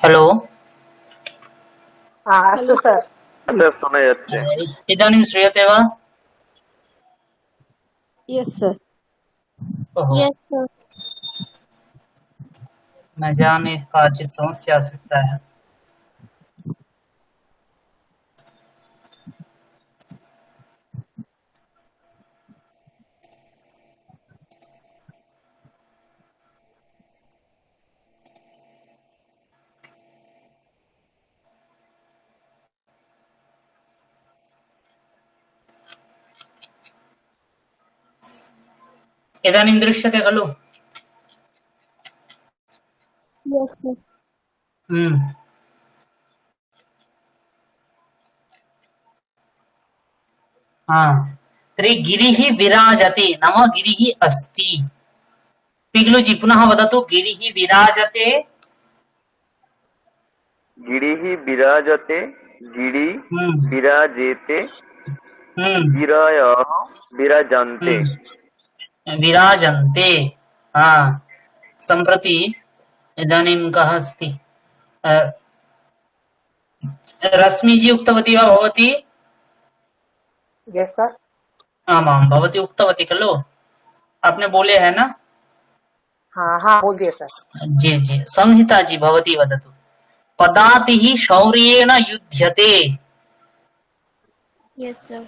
हेलो हाँ अस्तु सर আচ্ছা শোনা যাচ্ছে। इदानीं श्रूयते वा? Yes sir. ओहो, Yes, sir. न जाने काचित् समस्या सकता है। इदानीं दृश्यते खलु? Yes, sir. हाँ, तर्हि गिरिः विराजते नाम गिरिः अस्ति। पिग्लुजी पुनः वदतु, गिरिः विराजते। गिरिः विराजते, गिरि विराजेते, गिरयः विराजन्ते। विराजन्ते। हाँ, सम्प्रति इदानीं कः अस्ति? रश्मिजी उक्तवती वा भवती? यस सर आमां, भवती उक्तवती खलु? आपने बोले है ना? हाँ हाँ बोल दिया सर जी जी, संहिता जी भवती वदतु। पदातिः शौर्येण युध्यते। Yes, sir.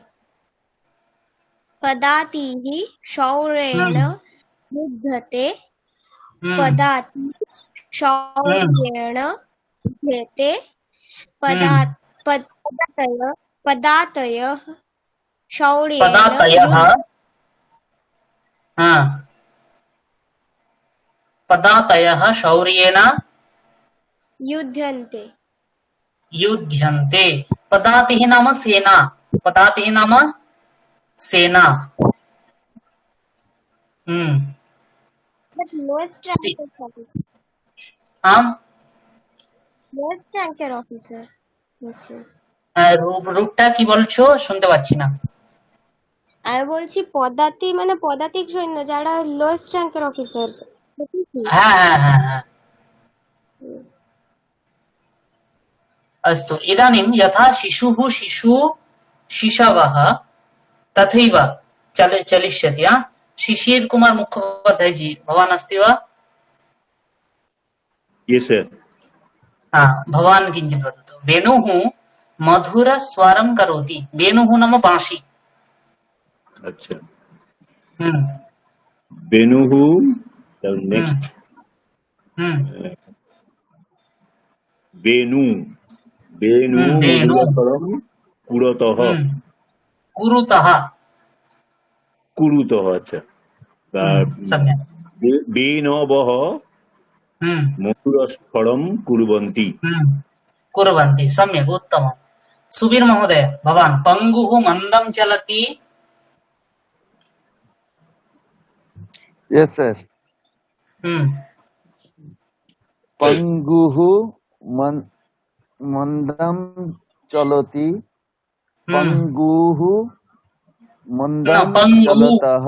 पदातिः शौर्येण युध्यते। पदाति शौर्येण युध्यते। पदातयः शौर्येण पदातयः, हाँ, पदातयः शौर्येण युध्यन्ते। युध्यन्ते। पदातिः नाम सेना। पदातिः नाम सेना। But lowest rank officer. आम, Lowest ranker officer. Yes, sir. রূপটা কি বলছো? শুনতে পাচ্ছি না। আমি বলছি পদাতি মানে পদাতিক সৈন্য যারা লোয়েস্ট র্যাঙ্কের অফিসার। হ্যাঁ হ্যাঁ হ্যাঁ হ্যাঁ। अस्तु, इदानीं यथा शिशुः शिशवः तथैव चलिष्यति। शिशिर कुमार मुखोपाध्याय जी, भवान् अस्ति वा? Yes sir. हाँ, भवान् किञ्चित् वदतु। वेणुः मधुरस्वरं करोति। वेणुः नाम बांशी। अच्छा, वेणुः नेक्स्ट वेणु वेणु मधुरस्वरं कुरुतः कुरुतः। कुरुतः। अच्छा, सम्यक्। वेणवः मधुरस्वरं कुर्वन्ति। कुर्वन्ति, सम्यक्, उत्तमम्। सुबीर महोदय, भवान् पङ्गुः मन्दं चलति। Yes sir. पंगुः मंदं चलति। पंगुः मंदं चलतः।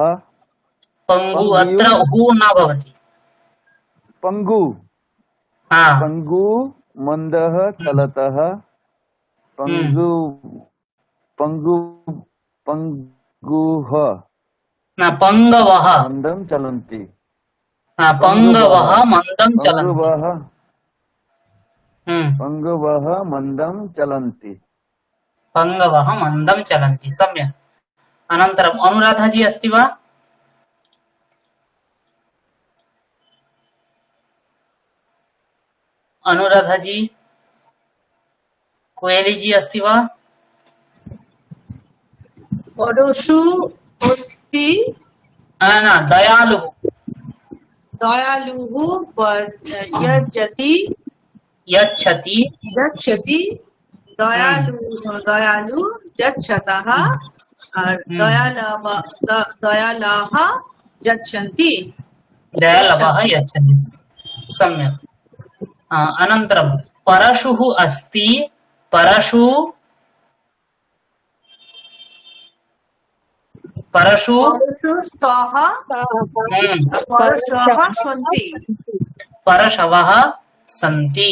पंगु अत्र हु न भवति। पंगु हाँ, पंगु मंदः चलतः। पंगु पंगु पंगुः न पंगवः। मंदं चलन्ति। हाँ, पंगवः मन्दं चलन्ति। पंगवः मंदं चलन्ति। पंगवः मन्दं चलन्ति, सम्यक्। अनन्तरम् अनुराधा जी अस्ति वा? अनुराधा जी, कोयली जी अस्ति वा? परशु अस्ति। न, दयालुः। दयालुः यच्छति। यच्छति। दयालु यच्छतः और दयालवः यच्छन्ति। दयालवः यच्छन्ति, सम्यक्। अनन्तरं परशुः अस्ति। परशु स्तः परशवः सन्ति।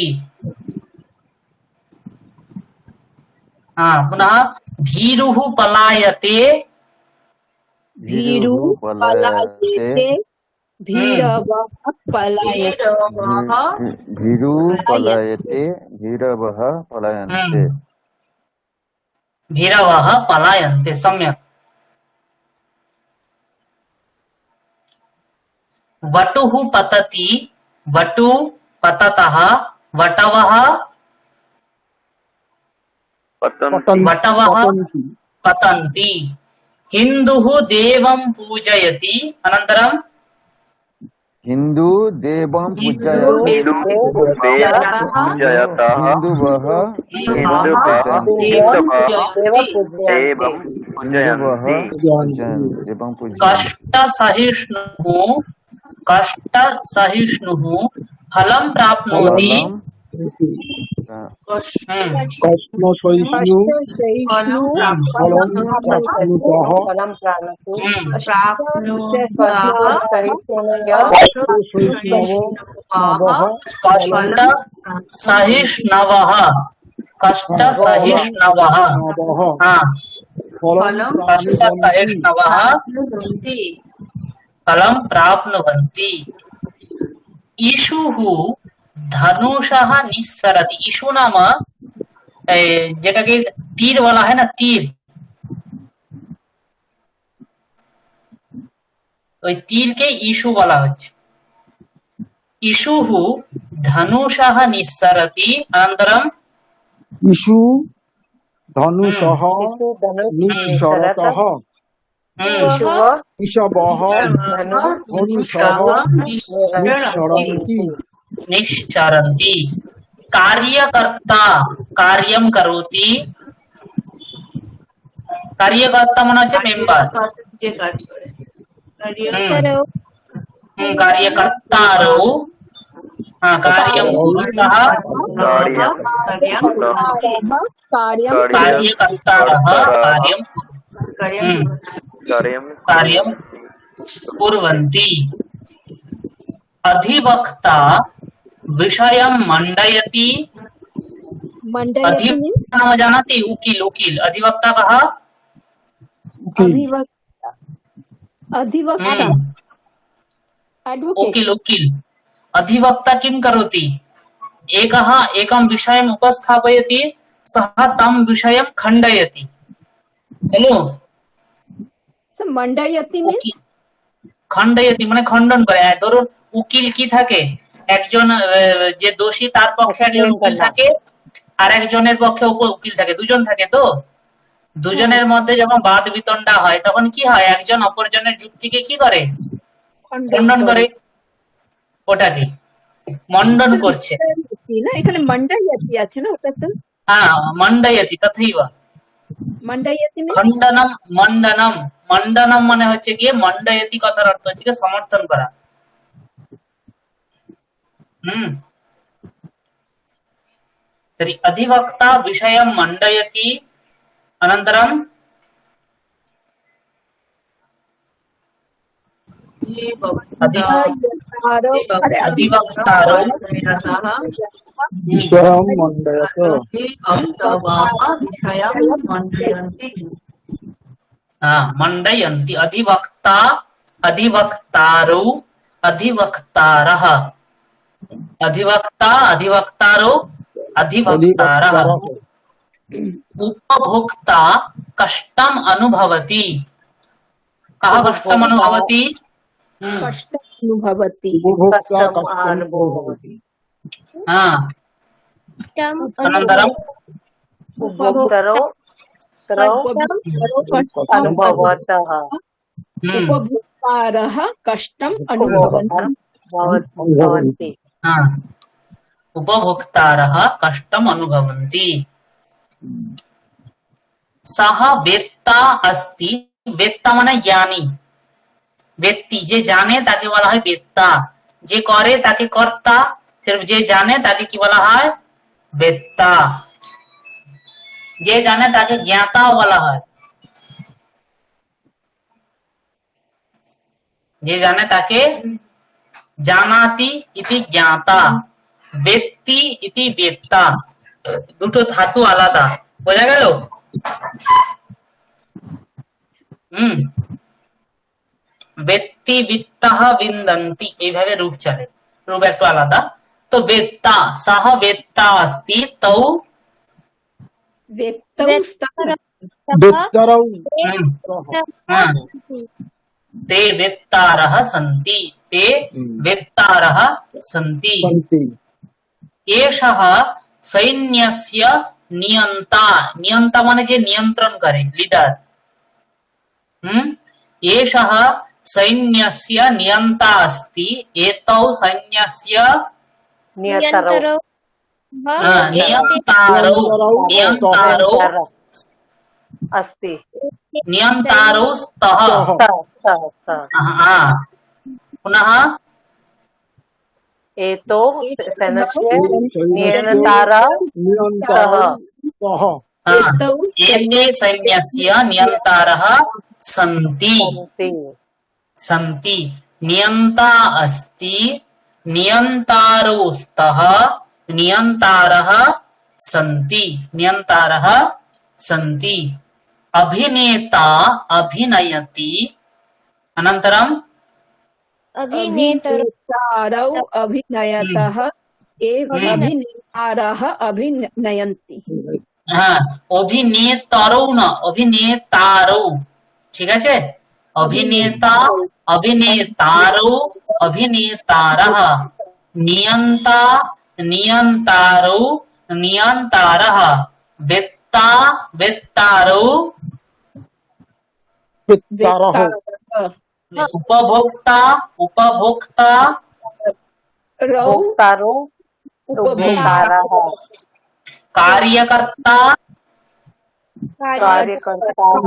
हाँ पुनः भीरुः पलायते भीरुः पलायते भीरवः पलायते भीरुः पलायते भीरवः पलायन्ते भीरवः पलायन्ते सम्यक् वटुः पतति वटु पततः वटवः वटवः पतन्ति हिन्दुः देवं पूजयति अनन्तरं हिन्दू देवं पूजयति पूजयतः हिन्दुवः देवं पूजयन्ति देवं पूजयन्ति कष्टसहिष्णुः फलं प्राप्नोति कष्टसहिष्णु फलं प्राप्नोतु कष्टसहिष्णवः कष्टसहिष्णवः हाँ कष्टसहिष्णवः फलं प्राप्नुवन्ति इषुः धनुषः निस्सरति इषु नाम যেটাকে তীর বলা হয় না তীর ওই তীরকে ইষু বলা হচ্ছে ইষুः ধনুষः নিঃসরति अनन्तरं इषु धनुषः निःसरतः इषवः धनुषः निःसरन्ति निश्चरन्ति कार्यकर्ता कार्यं करोति कार्यकर्ता মানে হচ্ছে মেম্বার যে কাজ করে कार्यकर्तारौ कार्यं कुरुतः कार्यकर्तारः कार्यं कुर्वन्ति अधिवक्ता विषयं मंडयति अधिवक्ता नाम जानाति उकील उकील अधिवक्ता कहा अधिवक्ता उकील उकील अधिवक्ता किं करोति एकः एकं विषयम् उपस्थापयति सः तं विषयं खण्डयति खलु मंडयति मीन्स खण्डयति মানে খণ্ডন করে ধরুন উকিল কি থাকে একজন যে দোষী তার পক্ষে একজন উকিল থাকে আর একজনের পক্ষে উকিল থাকে দুজন থাকে তো দুজনের মধ্যে যখন বাদ বিতণ্ডা হয় তখন কি হয় একজন অপরজনের যুক্তিকে কি করে খণ্ডন করে ওটাকে মণ্ডন করছে না এখানে মণ্ডয়তি আছে না ওটা তো হ্যাঁ মণ্ডয়তি তথৈব মণ্ডয়তি means খণ্ডনম মণ্ডনম মণ্ডনম মানে হচ্ছে গিয়ে মণ্ডয়তি কথার অর্থ হচ্ছে গিয়ে সমর্থন করা तर्हि अधिवक्ता विषयं मंडयति अनन्तरं अधिवक्तारौ ईश्वरं मण्डयत मंडयन्ति अधिवक्ता अधिवक्तारौ अधिवक्तारः अधिवक्ता अधिवक्तारौ अधिवक्तारः उपभोक्ता कष्टम् अनुभवति कः कष्टम् अनुभवति कष्टम् अनुभवति अनन्तरं उपभोक्तारः कष्टम् अनुभवन्ति उपभोक्तारः कष्टम् अनुभवन्ति सः वेत्ता अस्ति वेत्ता माने ज्ञानी व्यक्ति जे जाने ताके বলা হয় वेत्ता जे करे ताके कर्ता सिर्फ जे जाने ताके কি বলা হয় वेत्ता जे जाने ताके ज्ञाता বলা হয় जे जाने ताके जानाति इति ज्ञाता वेत्ति इति वेत्ता দুটো ধাতু আলাদা বোঝা গেল? বেত্তি বিত্তাহ বিন্দন্তি, এইভাবে রূপ চলে, রূপ একটু আলাদা। তো বেত্তা, সাহ বেত্তা अस्ति তৌ वेत्तौ स्तः बेत्तरौ হ্যাঁ, ते वेत्तारः सन्ति, ते वेत्तारः सन्ति। सन्ति एषः सैन्यस्य नियन्ता, नियन्ता माने जे नियंत्रण करे, लीडर। एषः सैन्यस्य नियन्ता अस्ति, एतौ सैन्यस्य नियतरौ नियन्तारौ, नियन्तारौ अस्ति नियन्तारौ स्तः। पुनः एतो सैन्यस्य नियन्तारः सः एतौ एते सैन्यस्य नियन्तारः सन्ति, सन्ति सन्ति। नियन्ता अस्ति, नियन्तारौ स्तः, नियन्तारः सन्ति, नियन्तारः सन्ति। अभिनेता अभिनयति, अनन्तरम् अभिनेतारौ अभिनयतः अभिनेतारः अभिनयन्ति। হ্যাঁ, অভিনেতারও না, অভিনেতারও, ঠিক আছে? অভিনেতা অভিনেতারও অভিনেতারः, নিয়ন্তা নিয়ন্তারौ নিয়ন্তারः, वेत्ता वेत्तारौ, वित्तरः उपभोक्ता उपभोक्ता, रौ भोक्तारौ उपभोक्तारः कार्यकर्ता कार्यकर्तारः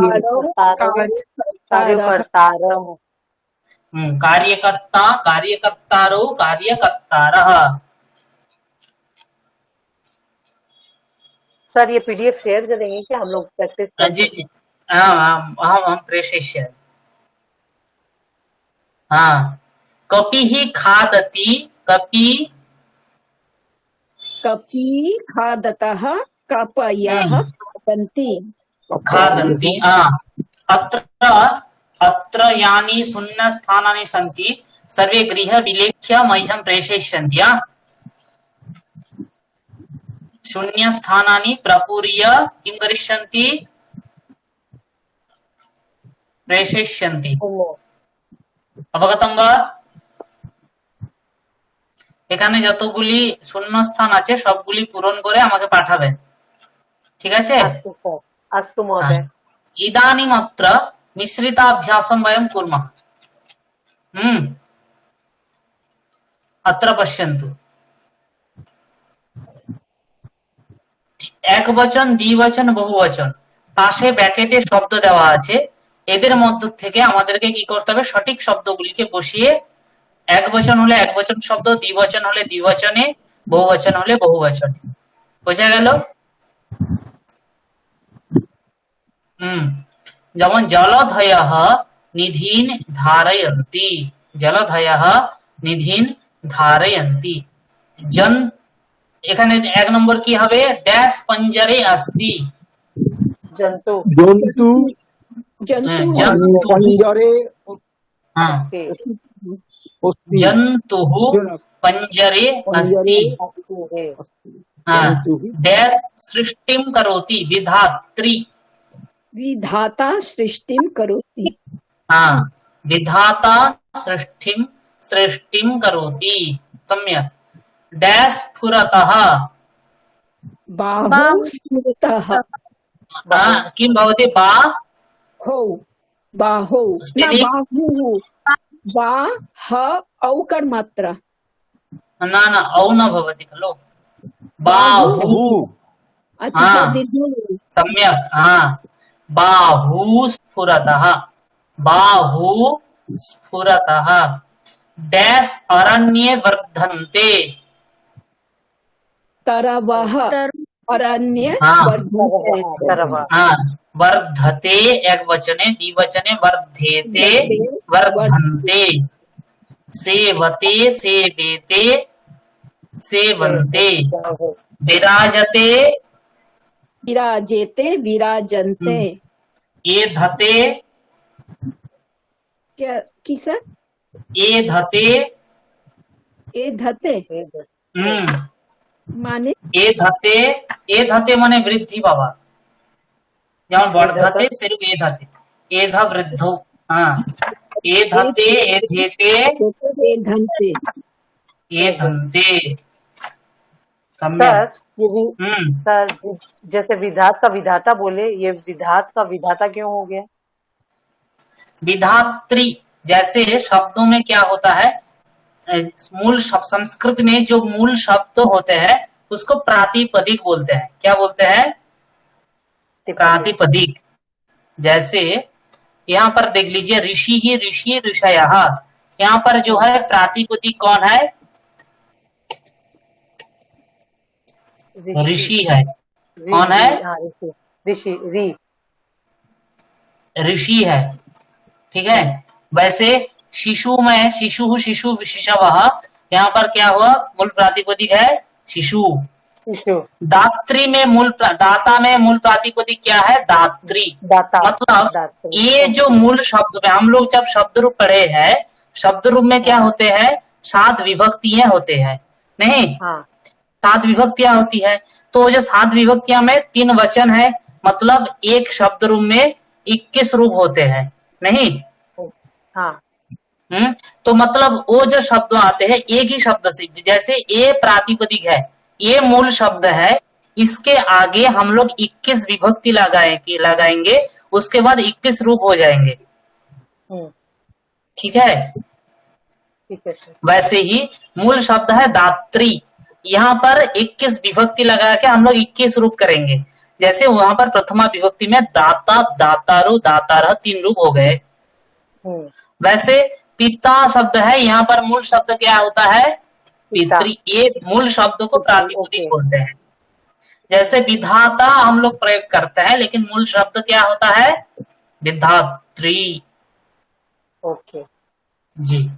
कार्यकर्ता कार्यकर्तारौ कार्यकर्तारः। सर ये पीडीएफ शेयर करेंगे क्या हम लोग प्रैक्टिस जी जी, हम प्रेषयिष्यामि। हाँ, कपिः खादति, कपि कपि खादतः कपयः खादन्ति। खादन्ति। अत्र अत्र यानि शून्यस्थानानि सन्ति सर्वे गृहे विलेख्य मह्यं प्रेषयिष्यन्ति। शून्यस्थानानि प्रपूर्य किं करिष्यन्ति? प्रेषयिष्यन्ति। অবগতম বা? এখানে যতগুলি শূন্যস্থান আছে সবগুলি পূরণ করে আমাকে পাঠাবেন, ঠিক আছে? अस्तु सर अस्तु महोदय इदानीमत्र मिश्रिताभ्यासं वयं कुर्मः। अत्र पश्यन्तु, একবচন, দ্বিবচন, বহুবচন, পাশে ব্র্যাকেটে শব্দ দেওয়া আছে। এদের মধ্য থেকে আমাদেরকে কি করতে হবে? সঠিক শব্দগুলিকে বসিয়ে, একবচন হলে একবচন শব্দ, দ্বিবচন হলে দ্বিবচনে, বহুবচন হলে বহুবচনে। বোঝা গেল? যেমন জলধয়ঃ নিধিন ধারয়ন্তি, জলধয়ঃ নিধিন ধারয়ন্তি। এখানে এক নম্বর কি হবে? ড্যাশ পঞ্জরে अस्ति, जंतु जंतु जंतु पंजरे जंतुः पंजरे अस्ति। डैश सृष्टिं करोति, विधात्री, विधाता सृष्टिं करोति। विधाता सृष्टिं करोति। सम्यक्। डैश स्फुरतः, बाहु स्फुरतः। किं भवति? बाहो बाहो न बाहुः, बा ह औकार मात्रा, न औ न भवति खलु, बाहु। अच्छा दीर्घ। सम्यक्। बाहु स्फुरतः, बाहु स्फुरतः। डैश अरण्ये वर्धन्ते, तरवः अरण्ये वर्धते एक वचने, द्विवचने वर्धेते वर्धन्ते। सेवते सेवेते सेवन्ते। विराजते विराजेते विराजन्ते ए धते क्या की सर ए धते ए धते माने ए धते माने वृद्धि बाबा যেমন বর্ধতে সেরূপ এ ধাতে এ ধা বৃদ্ধ হ্যাঁ এ ধাতে এ ধেতে ए धनते ए धन्ते सम्यक सर ये भी हम्म सर जैसे विधात का विधाता बोले, ये विधात का विधाता क्यों हो गया? विधात्री जैसे शब्दों में क्या होता है मूल शब्द संस्कृत में जो मूल शब्द होते हैं उसको प्रातिपदिक बोलते हैं। क्या बोलते हैं? प्रातिपदिक। जैसे यहाँ पर देख लीजिए ऋषि ही ऋषि ऋषयः, यहाँ पर जो है प्रातिपदिक कौन है? ऋषि है। कौन है? हाँ, ऋषि ऋषि ऋषि है। ठीक है। वैसे शिशु में शिशु शिशु शिशवः, यहाँ पर क्या हुआ? मूल प्रातिपदिक है शिशु। शिशु। दात्री में दाता में मूल प्रातिपदिक क्या है? दात्री। दाता। मतलब दात्री। ये जो मूल शब्द में हम लोग जब शब्द रूप पढ़े हैं, शब्द रूप में क्या होते हैं? 7 विभक्तियां होते हैं नहीं? हाँ 7 विभक्तियां होती है। तो जो 7 विभक्तियां में 3 वचन है, मतलब एक शब्द रूप में 21 रूप होते हैं नहीं? हाँ तो मतलब वो जो शब्द आते हैं एक ही शब्द से, जैसे ए प्रातिपदिक है, ये मूल शब्द है, इसके आगे हम लोग 21 विभक्ति लगाएंगे, उसके बाद 21 रूप हो जाएंगे। ठीक है। ठीक है सर। वैसे ही मूल शब्द है दात्री, यहाँ पर 21 विभक्ति लगा के हम लोग 21 रूप करेंगे। जैसे वहां पर प्रथमा विभक्ति में दाता दातारो दातारः 3 रूप हो गए। वैसे पिता शब्द है, यहाँ पर मूल शब्द क्या होता है? पितृ। ये मूल शब्द को प्रातिपदिक बोलते हैं। जैसे विधाता हम लोग प्रयोग करते हैं, लेकिन मूल शब्द क्या होता है? विधात्री। ओके जी।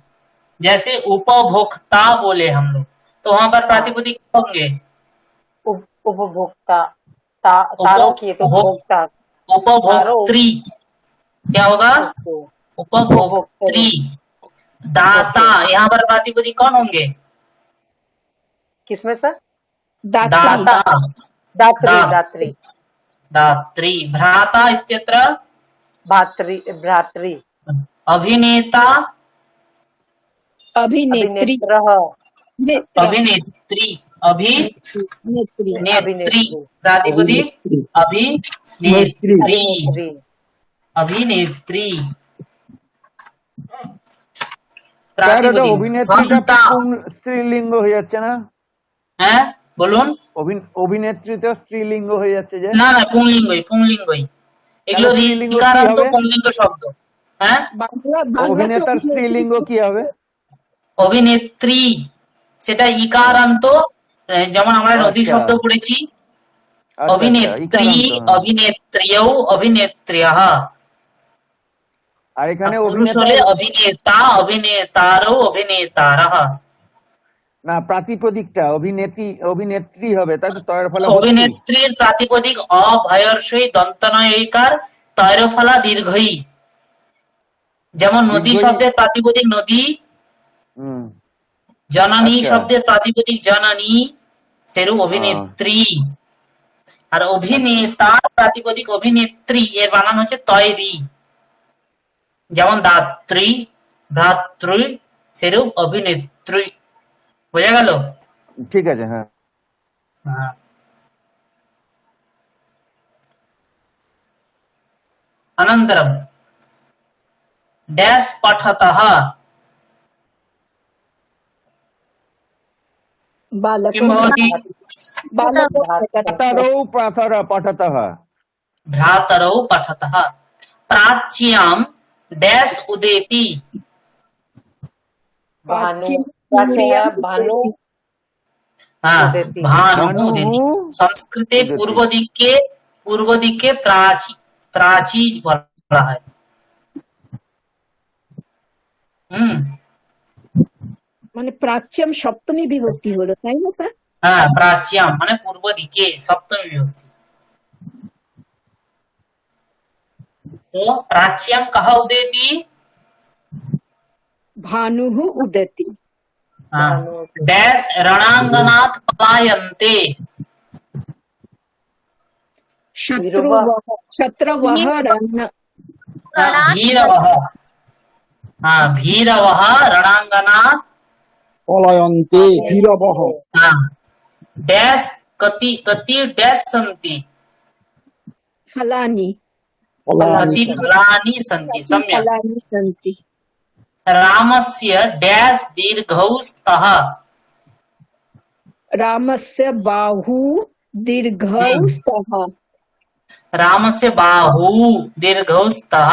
जैसे उपभोक्ता बोले हम लोग, तो वहां पर प्रातिपदिक होंगे उपभोक्ता। तारो किए तो भोक्ता। उपभोक्त्री क्या होगा? उपभोक्त्री। दाता, यहाँ पर प्रातिपदिक कौन होंगे? किसमें सर? दाता। दात्री दात्री दात्री। भ्राता इत्यत्र भात्री भ्रात्री। अभिनेता अभिनेत्री अभिनेत्री अभिनेत्री प्रातिपदिक अभिनेत्री अभिनेत्री प्रातिपदिक অভিনেত্রীটা স্ত্রীলিঙ্গ হয়ে যাচ্ছে না? হ্যাঁ বলুন। অভিনেত্রীটা স্ত্রীলিঙ্গ হয়ে যাচ্ছে যে? না না পুংলিঙ্গই এগুলো ঋকারান্ত পুংলিঙ্গ শব্দ। হ্যাঁ অভিনেতার স্ত্রীলিঙ্গ কি হবে? অভিনেত্রী, সেটা ইকারান্ত, যেমন আমরা নদী শব্দ পড়েছি অভিনেত্রী অভিনেত্রিয়ৌ অভিনেত্রিয়ः, আর এখানে পুরুষ হলে অভিনেতা অভিনেতারৌ অভিনেতারः। না প্রাতিপদিকটা অভিনেত্রী হবে, তাই তো? তয়ের ফলা অভিনেত্রীর প্রাতিপদিক অভয়র্ষই দন্তনয়িকার তয়ের ফলা দীর্ঘই। যেমন নদী শব্দের প্রাতিপদিক নদী, জননী শব্দের প্রাতিপদিক জননী, সেরূপ অভিনেত্রী। আর অভিনেতার প্রাতিপদিক অভিনেত্রী, এর বানান হচ্ছে তয়রি। যেমন দাত্রী ভ্রাতৃ, সেরূপ অভিনেত্রী। বোঝা গেল? ঠিক আছে। হ্যাঁ अनन्तरं डैश पठतः किं भवति? भ्रातरौ पठतः भ्रातरौ पठतः। प्राच्यां डैश उदेति भानु हाँ भानु उदेति। संस्कृते पूर्व दिक्के प्राची বলা হয়। মানে প্রাচ্যম সপ্তমী বিভক্তি হলো, তাই না স্যার? হ্যাঁ প্রাচ্যাম মানে পূর্ব দিকে, সপ্তমী বিভক্তি। तो प्राच्यं कः उदेति? भानुः उदति। डैश रणांगनात् पलायन्ते। शत्रवः रण भीरवः भीरवः रणांगनात् पलायन्ते भीरवः डैश कति कति डैश सन्ति? फलानि कति फलानि सन्ति। सम्यक्। फलानि सन्ति। रामस्य डैश दीर्घौ स्तः। रामस्य बाहु दीर्घौ स्तः। रामस्य बाहू दीर्घौ स्तः।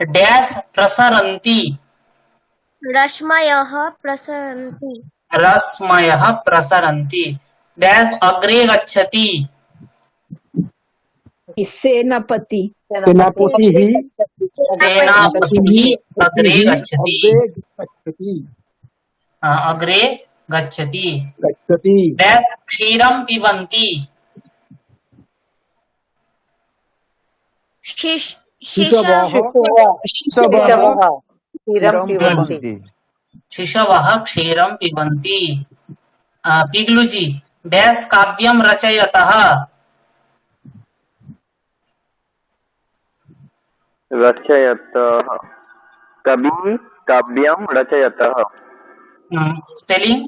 डैश प्रसरन्ति। रश्मयः प्रसरन्ति। रश्मयः प्रसरन्ति। डैश अग्रे गच्छति। सेनापति सेनापतिः सेनापतिः अग्रे गच्छति। गच्छति अग्रे गच्छति। गच्छति डैश क्षीरं पिबन्ति। शिशवः शिशवः क्षीरं पिबन्ति। पिग्लुजी डैश काव्यं रचयतः। रचयतः कवि काव्यं रचयतः। स्पेलिंग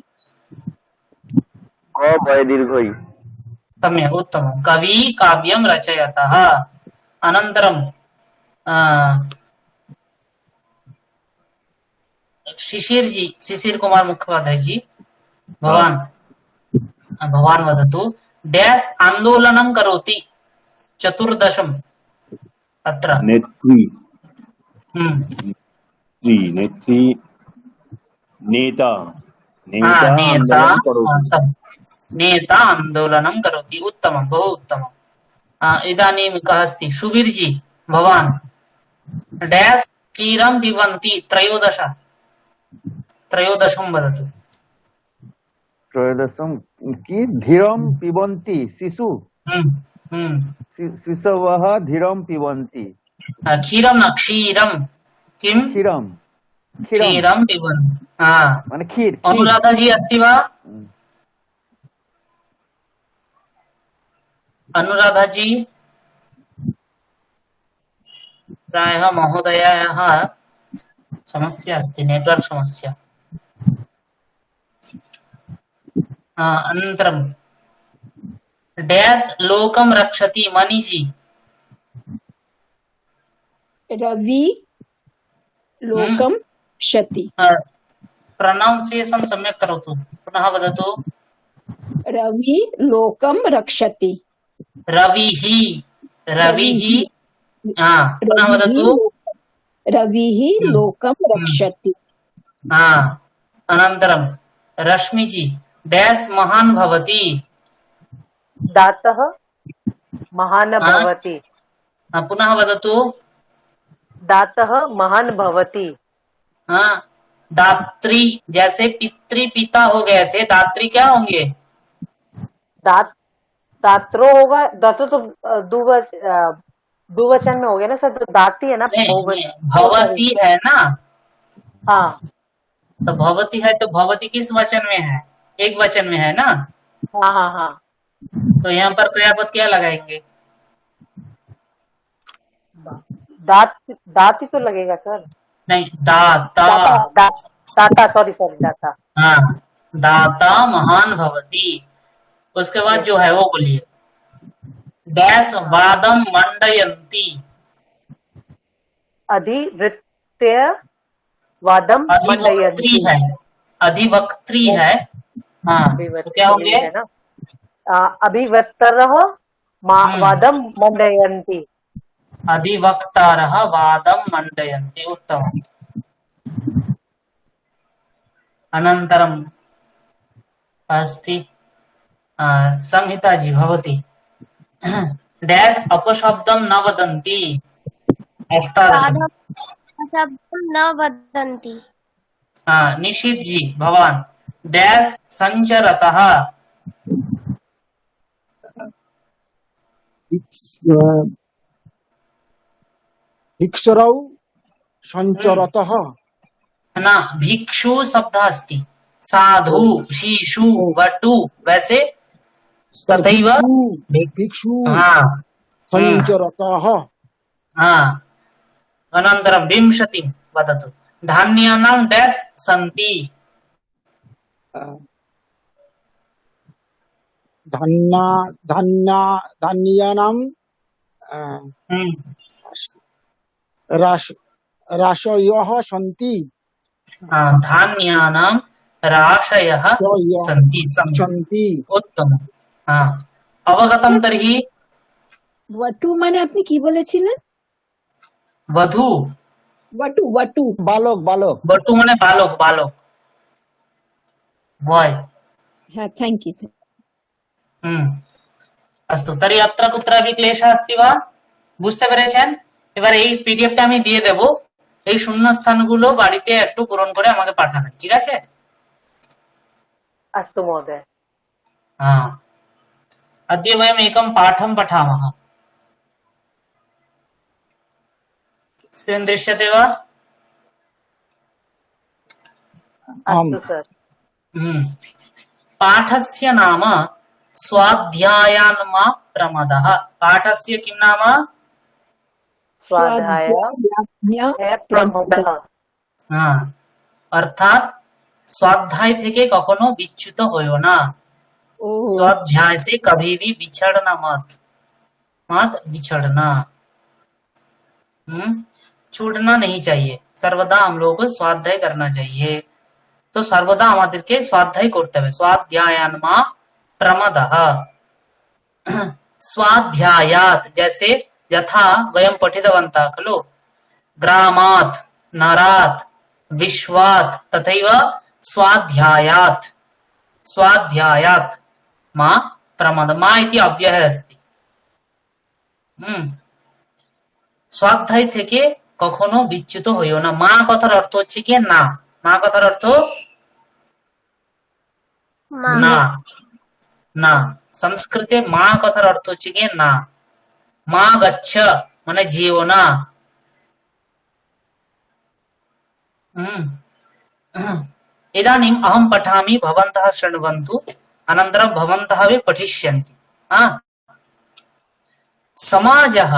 क वय दीर्घै। सम्यक् उत्तमं। कवि काव्यं रचयतः। अनन्तरं शिशिर कुमार मुखोपाध्याय जी भवान् वदतु। डैश आन्दोलनं करोति। चतुर्दशम् अत्र नेत्री नेत्री नेता नेता नेता आन्दोलनं करोति। नेता आन्दोलनं करोति। उत्तमं, बहु उत्तमम्। इदानीं कः अस्ति? शुभीर जी भवान्। डैश क्षीरं पिबन्ति। त्रयोदशं वदतु। त्रयोदशं की धीरं पिबन्ति। शिशु शिशवः धीरं पिबन्ति। क्षीरं न क्षीरं। किं? क्षीरं क्षीरं पिबन्ति। माने खीर। अनुराधा जी अस्ति वा? अनुराधा जी प्रायः महोदयायाः समस्या अस्ति, नेटवर्क् समस्या। अनन्तरं डैश लोकं रक्षति। मणिजी रवि लोकं रक्षति। प्रोनौन्सिएशन् सम्यक् करोतु। पुनः वदतु। रवि लोकं रक्षति। रविः पुनः वदतु। रविः लोकं रक्षति। अनन्तरं रश्मिजी डैश महान् भवति। दातः महान् भवति। पुनः वदतु। दातः महान् भवति। दात्री, जैसे पितृ पिता हो गए थे, दात्री क्या होंगे? दात्रो होगा। दातो तो दुवचन में हो गया ना सर। तो दाती है ना। भवती है ना। हाँ, तो भवती है तो भवती किस वचन में है? एक वचन में है ना। हाँ। तो यहाँ पर क्रियापद क्या लगाएंगे? दाती तो लगेगा सर। नहीं, दाता। दाता सॉरी दाता। दाता महान भवति। उसके बाद जो है वो बोलिए। डैश वादम मंडयन्ति। अधिवृत्य वादम अधिवक्त्री है। अधिवक्त्री है। तो क्या होंगे? अभिवक्तरः वादम मंडयन्ति। अधिवक्तारः वादं मंडयन्ति। उत्तमम्। अनन्तरम् अस्ति संहिता जी भवति। डैश अपशब्दं न वदन्ति। अष्टादशम्। शब्दं न वदन्ति। निशित जी भवान्। डैश संचरतः। भिक्षरौ संचरतः न भिक्षु शब्द अस्ति साधु शिशु वटु वैसे तथैव भिक्षु हाँ संचरतः हाँ अनन्तरं विंशतिं वदतु धान्यानां डैश सन्ति धान्यानां राशयः सन्ति धान्यानां राशयः सन्ति सन्ति उत्तमं हाँ अवगतं तर्हि वटु মানে আপনি কি বলেছিলেন? वधू वटु वटु बालक बालक वटु माने बालक बालक बॉय হ্যাঁ থ্যাংক ইউ अस्तु तर्हि अत्र कुत्रापि क्लेशः अस्ति वा বুঝতে পেরেছেন এবার এই পিডিএফটা আমি দিয়ে দেব এই শূন্য স্থানগুলো বাড়িতে একটু পূরণ করে আমাকে পাঠাবেন ঠিক আছে अस्तु महोदय हाँ अद्य वयम् एकं पाठं पठामः स्क्रीन् दृश्यते वा अस्तु सर पाठस्य नाम स्वाध्यायान्मा प्रमदः पाठस्य किं नाम स्वाध्याय प्रमदः हाँ अर्थात स्वाध्याय থেকে কখনো বিচ্যুত হইও না ও स्वाध्याय से कभी भी बिछड़ना मत बिछड़ना छूटना नहीं चाहिए सर्वदा हम लोगों को स्वाध्याय करना चाहिए तो सर्वदा আমাদেরকে स्वाध्याय করতে হবে स्वाध्यायान्मा प्रमदः स्वाध्यायात जैसे यथा वयं पठितवन्तः खलु ग्रामात् नरात् विश्वात् तथैव स्वाध्यायात् स्वाध्यायात् मा प्रमद मा इति अव्यय अस्ति स्वाध्याय থেকে কখনো বিচ্যুত হইও না মা কথার অর্থ হচ্ছে কি না মা কথার অর্থ না না সংস্কৃতে মা কথার অর্থ হচ্ছে কি না মা গচ্ছ মানে যেও না इदानीम् अहं पठामि भवन्तः शृण्वन्तु अनन्तरं भवन्तः अपि पठिष्यन्ति समाजः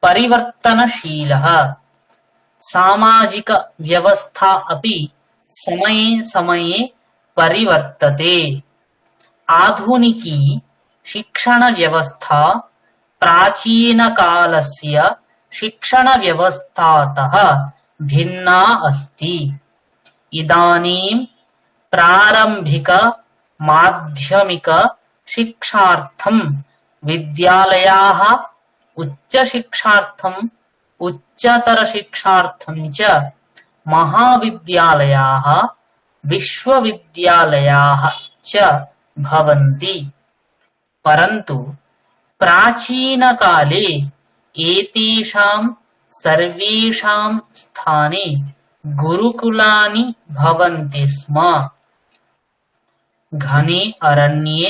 परिवर्तनशीलः सामाजिक व्यवस्था अपि समये समये परिवर्तते आधुनिकी शिक्षण व्यवस्था प्राचीनकालस्य शिक्षण व्यवस्थातः भिन्ना अस्ति इदानीं प्रारंभिक माध्यमिक शिक्षार्थं विद्यालयाः उच्च शिक्षार्थं उच्चतर शिक्षार्थं च महाविद्यालयाः विश्वविद्यालयाः च भवन्ति परन्तु प्राचीनकाले एतेषां सर्वेषां स्थाने गुरुकुलानि भवन्ति स्म घने अरण्ये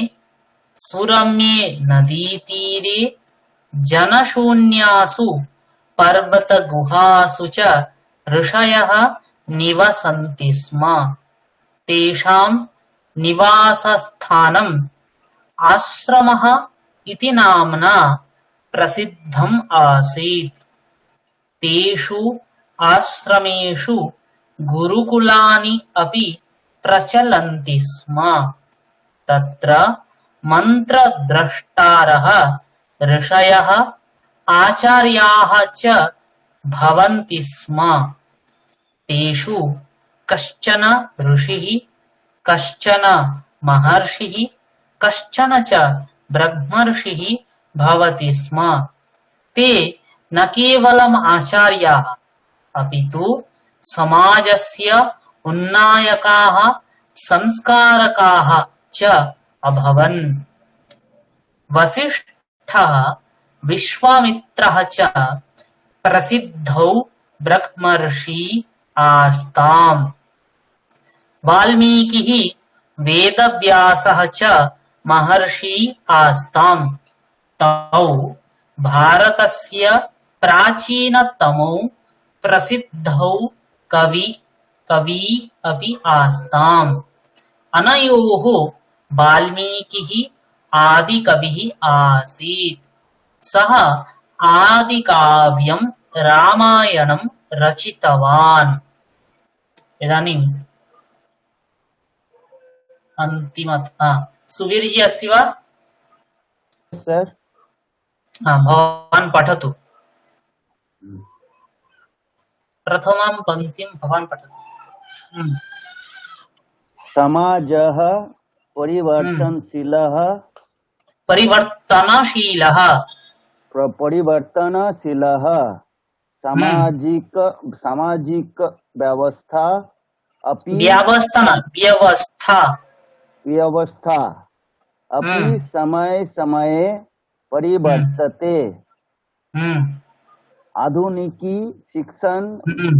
सुरम्ये नदीतीरे जनशून्यासु पर्वतगुहासु च ऋषयः निवसन्ति स्म तेषां निवासस्थानम् आश्रमः इति नाम्ना प्रसिद्धम् आसीत् तेषु आश्रमेषु गुरुकुलानि अपि प्रचलन्ति स्म तत्र मन्त्रद्रष्टारः ऋषयः आचार्याः च भवन्ति स्म तेषु कश्चन ऋषिः कश्चन महर्षिः कश्चन च ब्रह्मर्षिः भवति स्म ते न केवलम् आचार्याः अपितु समाजस्य उन्नायकाः संस्कारकाः च अभवन् वसिष्ठः विश्वामित्रः च प्रसिद्धौ ब्रह्मर्षि आस्ताम् वाल्मीकिः वेदव्यासः च महर्षि आस्ताम् तौ भारतस्य प्राचीनतमौ प्रसिद्धौ कवि कवि अपि आस्ताम्। अनयोः वाल्मीकिः आदिकविः आसीत्। सः आदिकाव्यं रामायणं रचितवान्। इदानीम् सुवीर जी अस्ति वा? सर भवान् पठतु। प्रथमां पङ्क्तिं भवान् पठतु। समाजः परिवर्तनशीलः परिवर्तनशीलः परिवर्तनशीलः सामाजिक व्यवस्था अपि व्यवस्था अपि समय समये परिवर्तते। आधुनिकी शिक्षण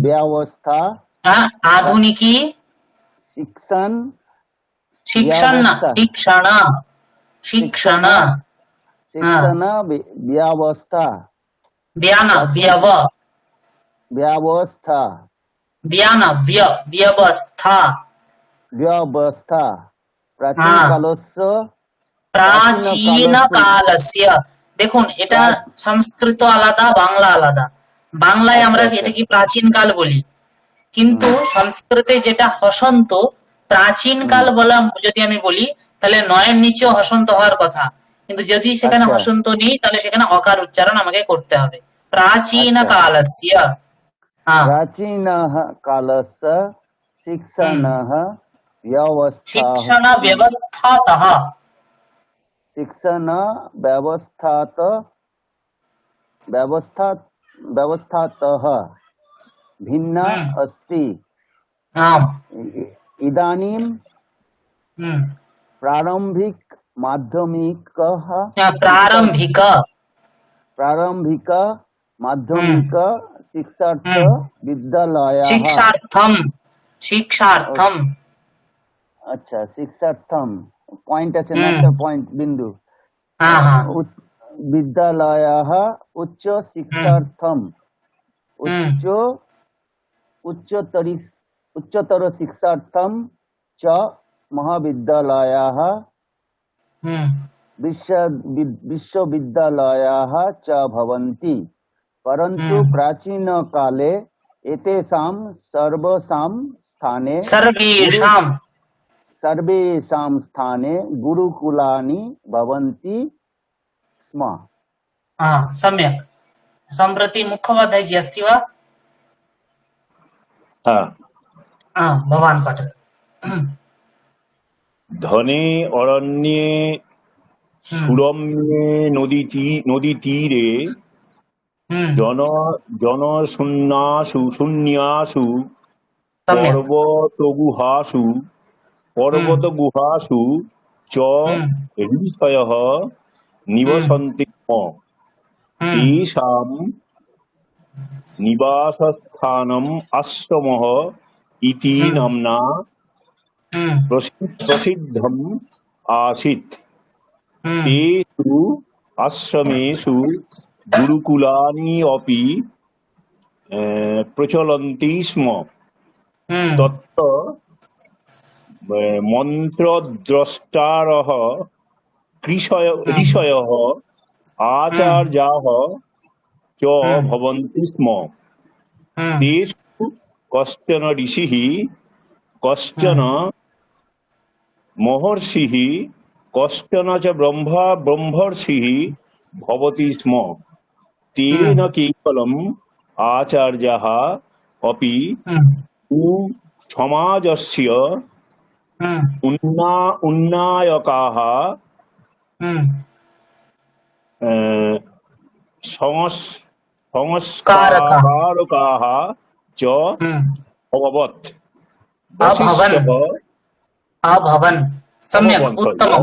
व्यवस्था आधुनिकी शिक्षण शिक्षण व्यवस्था शिक्षण शिक्षण शिक्षण व्यवस्था व्यवस्था व्यवस्था व्यवस्था प्राचीनकालस्य প্রাচীন কালস্য। দেখুন এটা সংস্কৃত আলাদা, বাংলা আলাদা। বাংলায় আমরা এটাকে প্রাচীন কাল বলি, কিন্তু সংস্কৃতে যেটা হসন্ত প্রাচীন কাল বলা যদি আমি বলি তাহলে নয়ের নিচেও হসন্ত হওয়ার কথা, কিন্তু যদি সেখানে হসন্ত নেই তাহলে সেখানে অকার উচ্চারণ আমাকে করতে হবে। প্রাচীন কালস্য प्राचीनः कालस्य शिक्षणः व्यवस्था शिक्षण व्यवस्थातः शिक्षण व्यवस्थातः भिन्ना अस्ति। आम् इदानीं प्रारंभिक माध्यमिक शिक्षार्थ विद्यालयः शिक्षार्थम अच्छा शिक्षार्थम पॉइंट আছে না একটা পয়েন্ট বিন্দু विद्यालयः उच्च शिक्षार्थम उच्चतर शिक्षार्थम च महाविद्यालयः विश्वविद्यालयाः च भवन्ति। परन्तु प्राचीनकाले एतेषां सर्वेषां स्थाने गुरुकुलानि भवन्ति स्म। सम्यक्। सम्प्रति मुख्योपाध्यायजी अस्ति वा? भवान् पठतु। धने अरण्ये सुरम्ये नदीतीरे शून्यासु पर्वतगुहासु च ऋषयः निवसन्ति स्म। तेषां निवासस्थानम् आश्रमः इति नाम्ना प्रसिद्धम् आसीत्। तेषु आश्रमेषु गुरुकुलानि अपि प्रचलन्ति स्म। तत्र मन्त्रद्रष्टारः ऋषयः आचार्याः च भवन्ति स्म। तेषु कश्चन ऋषिः कश्चन महर्षिः कश्चन च ब्रह्मर्षिः भवति स्म। तेन केवलम् आचार्याः अपि समाजस्य उन्नायकाः संस्कारकाः च अभवत्। अभवन्। सम्यक्, उत्तमं,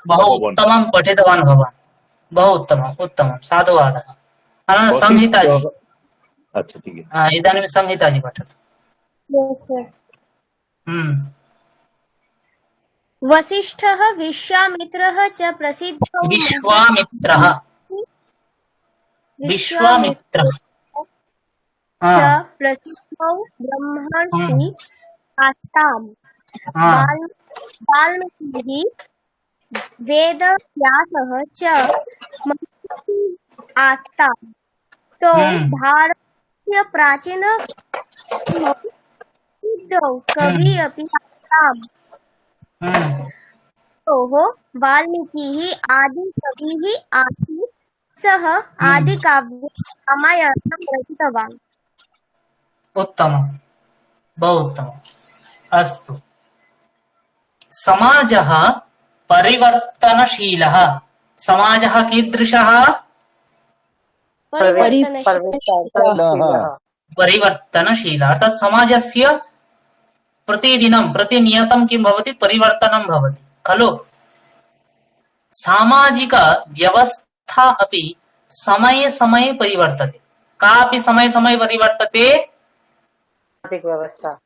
बहु उत्तमं पठितवान् भवान्, बहु उत्तमं, साधुवादः। अनन्तरं संहिताजी। अच्छा ठीक है। इदानीं संहिताजी पठतु। विश्वामित्र च प्रसिद्धौ ब्रह्मर्षि आस्ताम् वाल्मीकिः वेदव्यासः च महर्षि आस्ताम्। तो भारतस्य प्राचीन कवि अपि आस्ताम्। वाल्मीकिः आदिकविः आसीत्। सः आदिकाव्ये रामायणं रचितवान्। उत्तमं, बहु उत्तमम्। अस्तु, समाजः परिवर्तनशीलः। समाजः कीदृशः? परिवर्तनशीलः। अर्थात् समाजस्य प्रतिदिनं प्रतिनियतं किं भवति? परिवर्तनं भवति खलु। सामाजिक व्यवस्था अपि समये समये परिवर्तते। कापि समये समये परिवर्तते? सामाजिक व्यवस्था।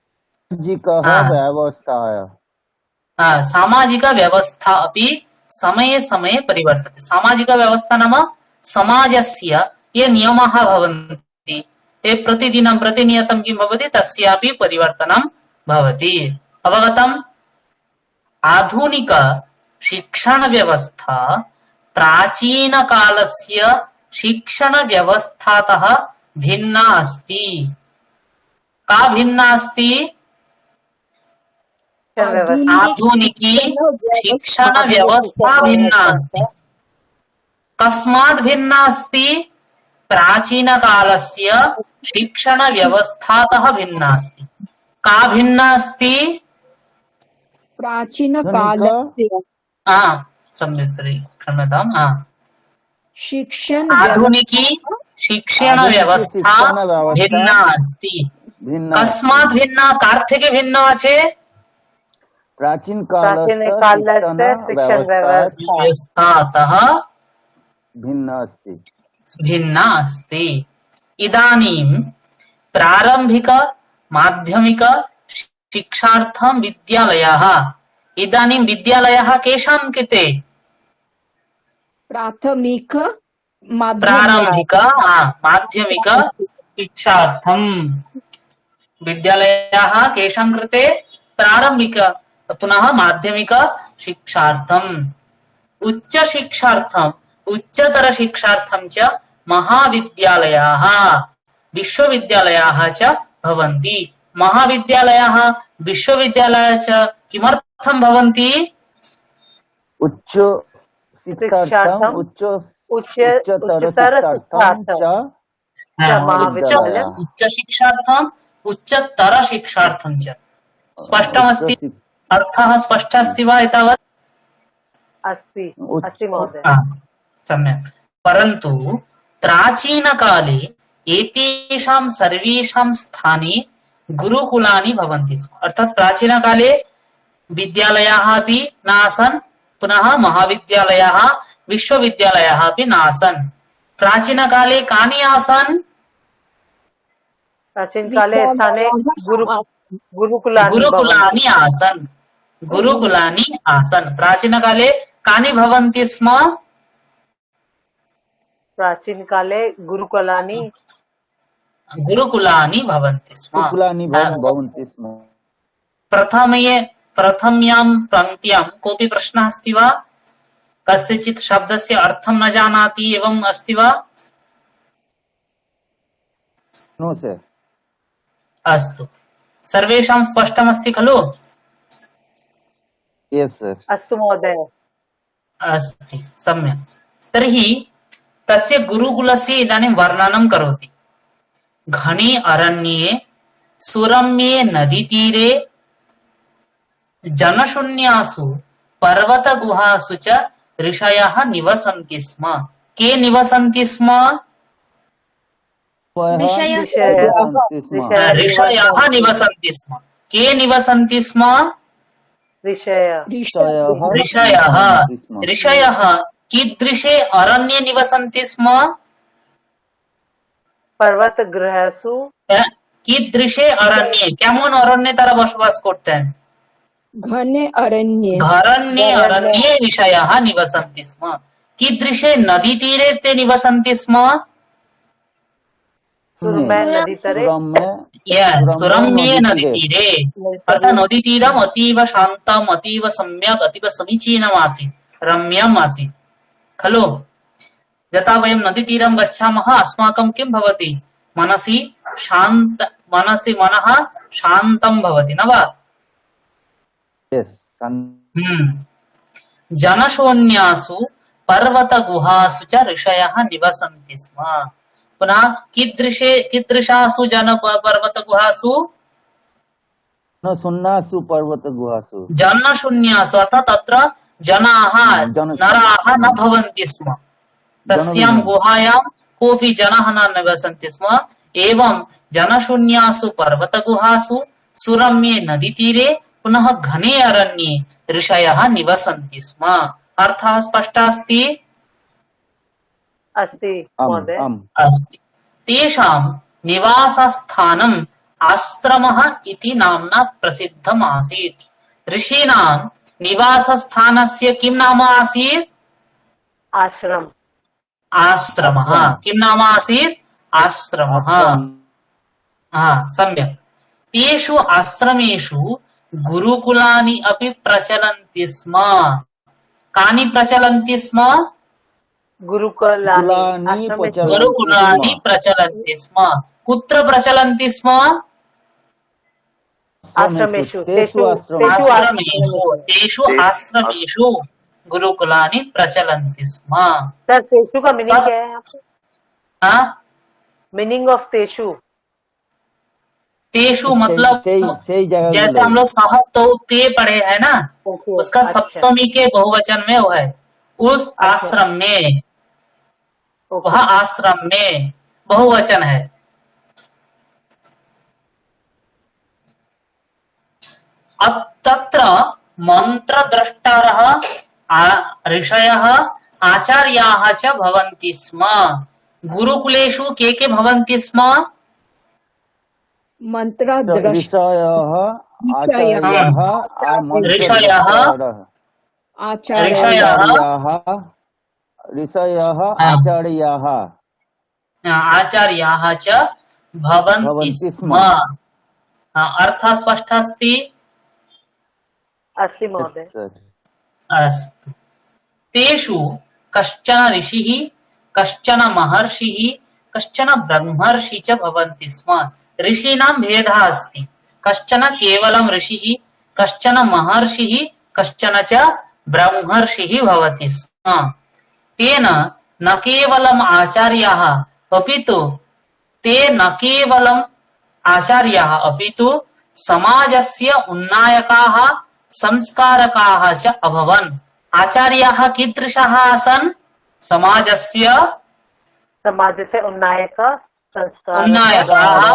सामाजिक व्यवस्था अपि समये समये परिवर्तते। सामाजिक व्यवस्था नाम समाजस्य ये नियमाः भवन्ति, ते प्रतिदिनं प्रतिनियतं किं भवति? तस्यापि परिवर्तनं भवति। अवगतम्? आधुनिक शिक्षण व्यवस्था प्राचीनकालस्य शिक्षण व्यवस्थातः भिन्ना अस्ति। का भिन्ना अस्ति? आधुनिकी शिक्षण व्यवस्था भिन्ना अस्ति। कस्मात् भिन्ना अस्ति? प्राचीनकालस्य शिक्षण व्यवस्थातः भिन्ना अस्ति। का भिन्ना अस्ति? प्राचीनकालस्य सम्यक् क्षम्यताम्। शिक्षण आधुनिकी शिक्षण व्यवस्था भिन्ना अस्ति। कस्मात् भिन्ना? कार्थिके भिन्न আছে? प्राचीन कालस्य शिक्षण व्यवस्थातः भिन्ना अस्ति। इदानीं प्रारम्भिक माध्यमिक शिक्षार्थं विद्यालयः। इदानीं विद्यालयः केषां कृते? प्रारम्भिक माध्यमिक शिक्षार्थं विद्यालयः केषां कृते? प्रारम्भिक पुनः माध्यमिक शिक्षार्थम्। उच्च शिक्षार्थम् उच्चतर शिक्षार्थं च महाविद्यालयाः विश्वविद्यालयाः च भवन्ति। महाविद्यालयाः विश्वविद्यालयाः च किमर्थं भवन्ति? उच्च शिक्षार्थम् उच्च शिक्षार्थम् उच्चतर शिक्षार्थं च। स्पष्टमस्ति? अर्थः स्पष्टः अस्ति वा एतावत्? अस्ति महोदय। सम्यक्। परन्तु प्राचीनकाले एतेषां सर्वेषां स्थाने गुरुकुलानि भवन्ति स्म। अर्थात् प्राचीनकाले विद्यालयाः अपि नासन्, पुनः महाविद्यालयाः विश्वविद्यालयाः अपि नासन्। प्राचीनकाले कानि आसन्? प्राचीनकाले स्थाने गुरुकुलानि आसन्। गुरुकुलानि आसन्। प्राचीनकाले कानि भवन्ति स्म? प्राचीनकाले गुरुकुलानि भवन्ति स्म। प्रथम्यां पङ्क्त्यां कोऽपि प्रश्नः अस्ति वा? कस्यचित् शब्दस्य अर्थं न जानाति एवम् अस्ति वा? No sir. अस्तु, सर्वेषां स्पष्टमस्ति खलु? Yes sir. अस्तु महोदय। अस्ति, सम्यक्। तर्हि तस्य गुरुकुलस्य इदानीं वर्णनं करोति। घने अरण्ये सुरम्ये नदीतीरे जनशून्यासु पर्वतगुहासु च ऋषयः निवसन्ति स्म। के निवसन्ति स्म? ऋषयः निवसन्ति स्म। के निवसन्ति स्म? ऋषयः कीदृशे अरण्ये निवसन्ति स्म? पर्वतगृहेषु। कीदृशे अरण्ये? केमन अरण्ये तारा बसबास करतेन? घने अरण्ये ऋषयः निवसन्ति स्म। कीदृशे नदीतीरे ते निवसन्ति स्म? सुरम्य नदी तरे सुरम्ये नदी तीरे अर्थात नदी तीरम अतीव शांतम अतीव सम्यक अतीव समीचीनम आसीत् रम्यम आसीत् खलु यथा वयं नदी तीरं गच्छामः अस्माकं किं भवति मनसि मनः शान्तं भवति न वा जनशून्यासु पर्वतगुहासु च ऋषयः निवसन्ति स्म पुनः कीदृशासु पर्वतगुहासु सुन्नासु पर्वतगुहासु जनशून्यासु अर्थात तत्र जनाः नराः न भवन्ति स्म तस्यां गुहायां कोऽपि जनः न निवसन्ति स्म एवं जनशून्यासु पर्वतगुहासु सुरम्ये नदीतीरे पुनः घने अरण्ये ऋषयः निवसन्ति स्म अर्थः स्पष्टः अस्ति अस्ति महोदय अस्ति तेषां निवासस्थानम् आश्रमः इति नाम्ना प्रसिद्धम् आसीत् ऋषीणां निवासस्थानस्य किं नाम आसीत् आश्रमः किं नाम आसीत् आश्रमः सम्यक् तेषु आश्रमेषु गुरुकुलानि अपि प्रचलन्ति स्म कानि प्रचलन्ति स्म गुरुकुलानि प्रचलन्ति स्म कुत्र प्रचलन्ति स्म आश्रमेषु तेषु आश्रमेषु गुरुकुलानि प्रचलन्ति स्म सर तेषु का मीनिंग क्या है आपको मीनिंग ऑफ तेषु तेषु मतलब जैसे हम लोग सह तो ते पढ़े हैं ना उसका सप्तमी के बहुवचन में वो है उस आश्रम में वह आश्रम में बहुवचन है तत्र मंत्रद्रष्टारः ऋषयः आचार्याः च भवन्ति स्म गुरुकुलेषु के भवन्ति स्म आचार्याः च भवन्ति स्म अर्थः स्पष्टः अस्ति महोदय अस्तु तेषु कश्चन ऋषिः कश्चन महर्षिः कश्चन ब्रह्मर्षि च भवन्ति स्म ऋषीणां भेदः अस्ति कश्चन केवलं ऋषिः कश्चन महर्षिः कश्चन च ब्रह्मर्षिः भवति स्म तेन न केवलम् आचार्याः अपितु ते न केवलम् आचार्याः अपितु समाजस्य उन्नायकाः संस्कारकाः च अभवन् आचार्याः कीदृशाः आसन् समाजस्य उन्नायकाः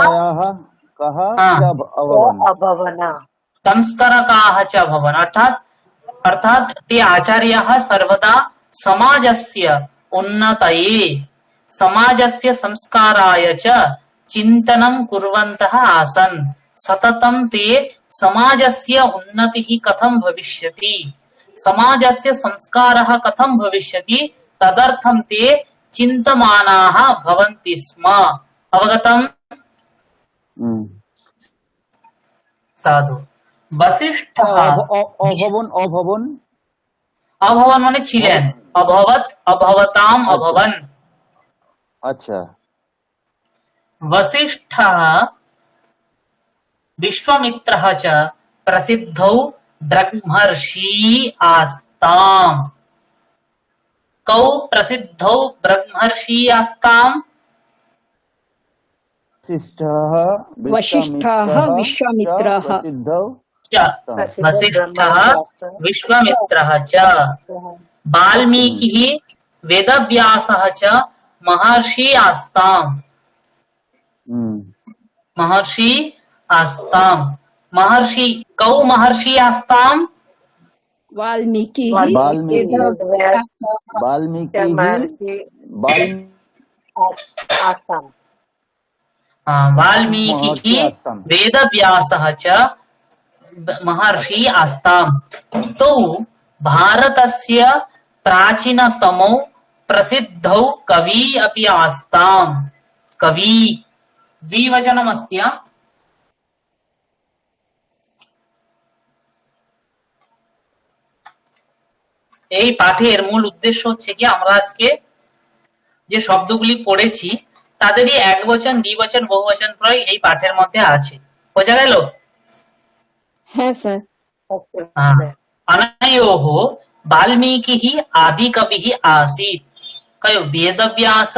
संस्कारकाः च अभवन् अर्थात ते आचार्याः सर्वदा समाजस्य उन्नतये समाजस्य संस्काराय च चिन्तनं कुर्वन्तः आसन् सततं ते समाजस्य उन्नतिः कथं भविष्यति समाजस्य संस्कारः कथं भविष्यति तदर्थं ते चिन्तमानाः भवन्ति स्म अवगतम् साधु वसिष्ठः अभवन माने छिलेन अभवत अभवताम अभवन अच्छा वसिष्ठः विश्वामित्रः च प्रसिद्धौ ब्रह्मर्षि आस्ताम् कौ प्रसिद्धौ ब्रह्मर्षि आस्ताम् वसिष्ठः विश्वामित्रः वसिष्ठः विश्वामित्रः च वाल्मीकिः वेदव्यासः च महर्षि आस्ताम् महर्षि आस्ताम् महर्षि कौ महर्षि आस्ताम् वाल्मीकि वाल्मीकिः वेदव्यासः च महर्षि आस्ताम् तौ भारतस्य प्राचीनतमौ प्रसिद्धौ कवि अपि आस्ताम् कवि द्विवचनमस्ति এই পাঠের মূল উদ্দেশ্য হচ্ছে কি আমরা আজকে যে শব্দগুলি পড়েছি তাদেরই একবচন দ্বিবচন বহুবচন প্রয়োগ এই পাঠের মধ্যে আছে। বোঝা গেল? হ্যাঁ স্যার। Okay. अनयोः वाल्मीकिः आदिकविः आसीत्। कयो वेदव्यास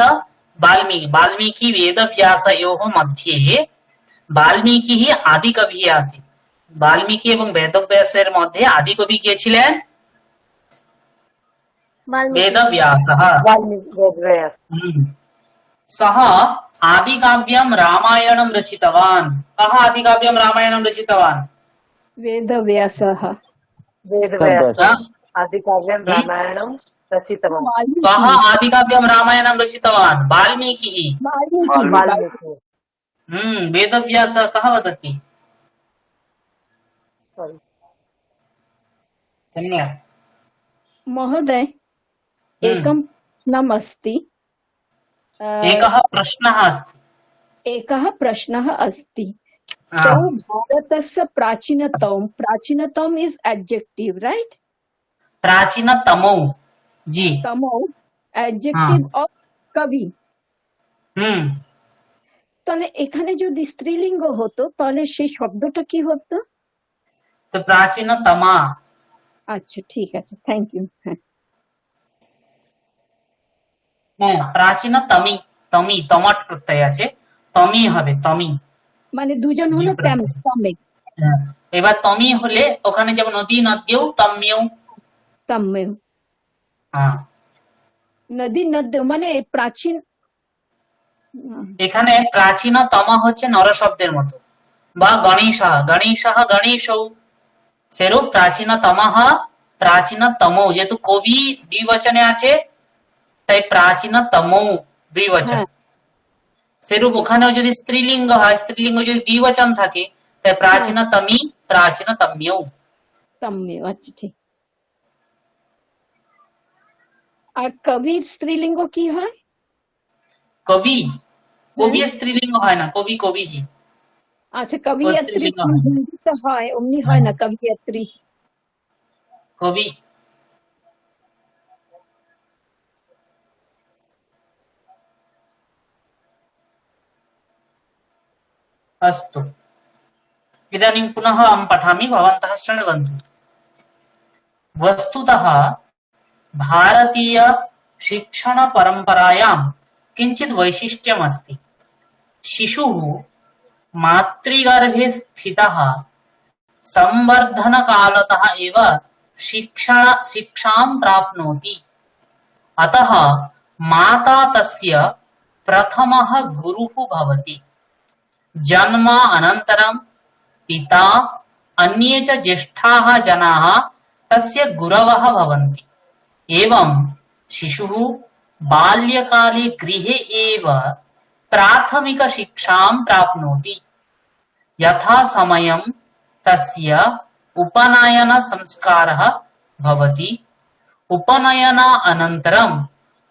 वाल्मीकि वेदव्यासयोः मध्ये वाल्मीकिः आदिकविः आसीत्। वाल्मीकि এবং বেদব্যাসের মধ্যে আদিকবি কে ছিলেন? वेदव्यासः। सः आदिकाव्यं रामायणं रचितवान्। कः आदिकाव्यं रामायणं रचितवान्? वेदव्यासः। आदिकाव्यं रामायणं रचितवान्। कः आदिकाव्यं रामायणं रचितवान्? वाल्मीकिः। वाल्मीकि। वेदव्यासः कः वदति? सम्यक्। महोदय एकं प्रश्नमस्ति। एकः प्रश्नः अस्ति। एकः प्रश्नः अस्ति। तौ भारतस्य प्राचीनतम इज एडजेक्टिव राइट? प्राचीनतमौ जी। तमौ एडजेक्टिव ऑफ कवि। তাহলে এখানে যদি স্ত্রীলিঙ্গ হতো তাহলে সেই শব্দটা কি হতো? তো প্রাচীনতমা। আচ্ছা ঠিক আছে, থ্যাংক ইউ। হ্যাঁ প্রাচীনতমি, তমি তমট প্রত্যয় আছে, তমি হবে তমি। মানে দুজন হলো তমে। এবার তমি হলে ওখানে যেমন নদী নদ্যৌ তম্যৌ। তম্যৌ। হ্যাঁ নদী নদ্য মানে প্রাচীন। এখানে প্রাচীনতম হচ্ছে নর শব্দের মতো, বা গণেশः গণেশः গণেশৌ, সেরূপ প্রাচীনতমः প্রাচীনতমৌ, যেহেতু কবি দ্বিবচনে আছে তাই প্রাচীনতমৌ দ্বিবচন। সেরূপ ওখানেও যদি স্ত্রীলিঙ্গ হয়, স্ত্রীলিঙ্গ যদি দ্বিবচন থাকে তাই প্রাচীনতমি প্রাচীনতম্যৌ। তম্যৌ, আচ্ছা ঠিক। আর কবির স্ত্রীলিঙ্গ কি হয়? কবি, কবি স্ত্রীলিঙ্গ হয় না, কবি কবিহি। আচ্ছা কবিয়ত্রী হিন্দিতে হয়, অমনি হয় না কবিয়ত্রী। কবি। अस्तु, इदानीं पुनः अहं पठामि, भवन्तः शृण्वन्तु। वस्तुतः भारतीय शिक्षण परम्परायां किञ्चित् वैशिष्ट्यमस्ति। शिशुः मातृगर्भे स्थितः संवर्धनकालतः एव शिक्षां प्राप्नोति। अतः माता तस्य प्रथमः गुरुः भवति। जन्म अनन्तरं पिता अन्ये च ज्येष्ठाः जनाः तस्य गुरवः भवन्ति। एवं शिशुः बाल्यकाले गृहे एव प्राथमिकशिक्षां प्राप्नोति। यथा समयं तस्य उपनयनसंस्कारः भवति। उपनयन अनन्तरं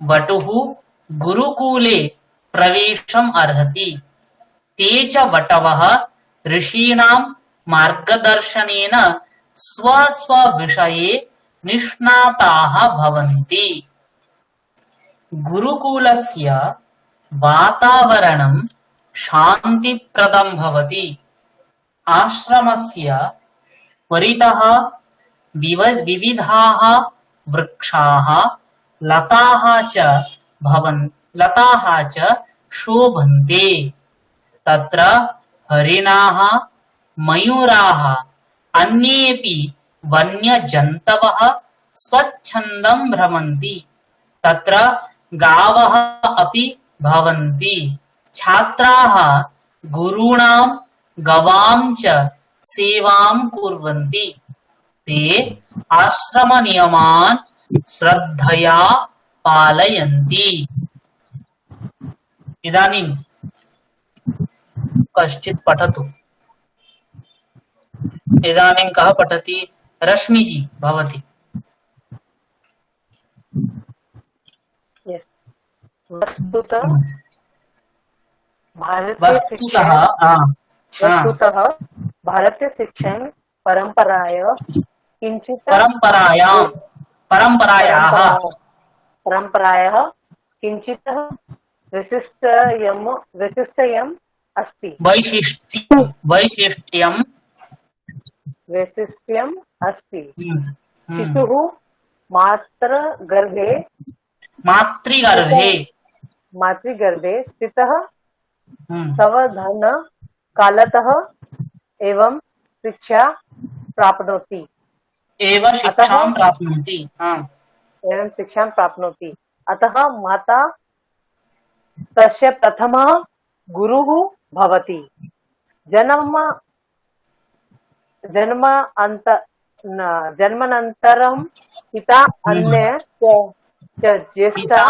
वटुः गुरुकुले प्रवेशम् अर्हति। ते च वटवः ऋषीणां मार्गदर्शनेन स्वस्वविषये निष्णाताः भवन्ति। गुरुकुलस्य वातावरणं शान्तिप्रदं भवति। आश्रमस्य परितः विविधाः वृक्षाः लताः च शोभन्ते। तत्र हरिणाः मयूराः अन्येऽपि वन्यजन्तवः स्वच्छन्दं भ्रमन्ति। तत्र गावः अपि भवन्ति। छात्राः गुरूणां गवां च सेवां कुर्वन्ति। ते आश्रमनियमान् श्रद्धया पालयन्ति। इदानीं कश्चित् पठतु। इदानीं कः पठति? रश्मिजी भवति। वस्तुतः भारतीय वस्तुतः शिक्षण हाँ, वस्तुतः भारतीय शिक्षण परंपराय किंचित परम्परायां परम्परायाः परंपरायाः किंचित वैशिष्ट्यम् अस्ति वैशिष्ट्यम् वैशिष्ट्यम् अस्ति हम्म, शिशुः मातृगर्भे मातृगर्भे स्थितः हम्म, सावधान कालतः एवं शिक्षा प्राप्नोति एव शिक्षां प्राप्नोति हाँ, एवं शिक्षां प्राप्नोति अतः माता तस्य प्रथमः गुरुः भवति जन्मानन्तरं पिता अन्ये च पिता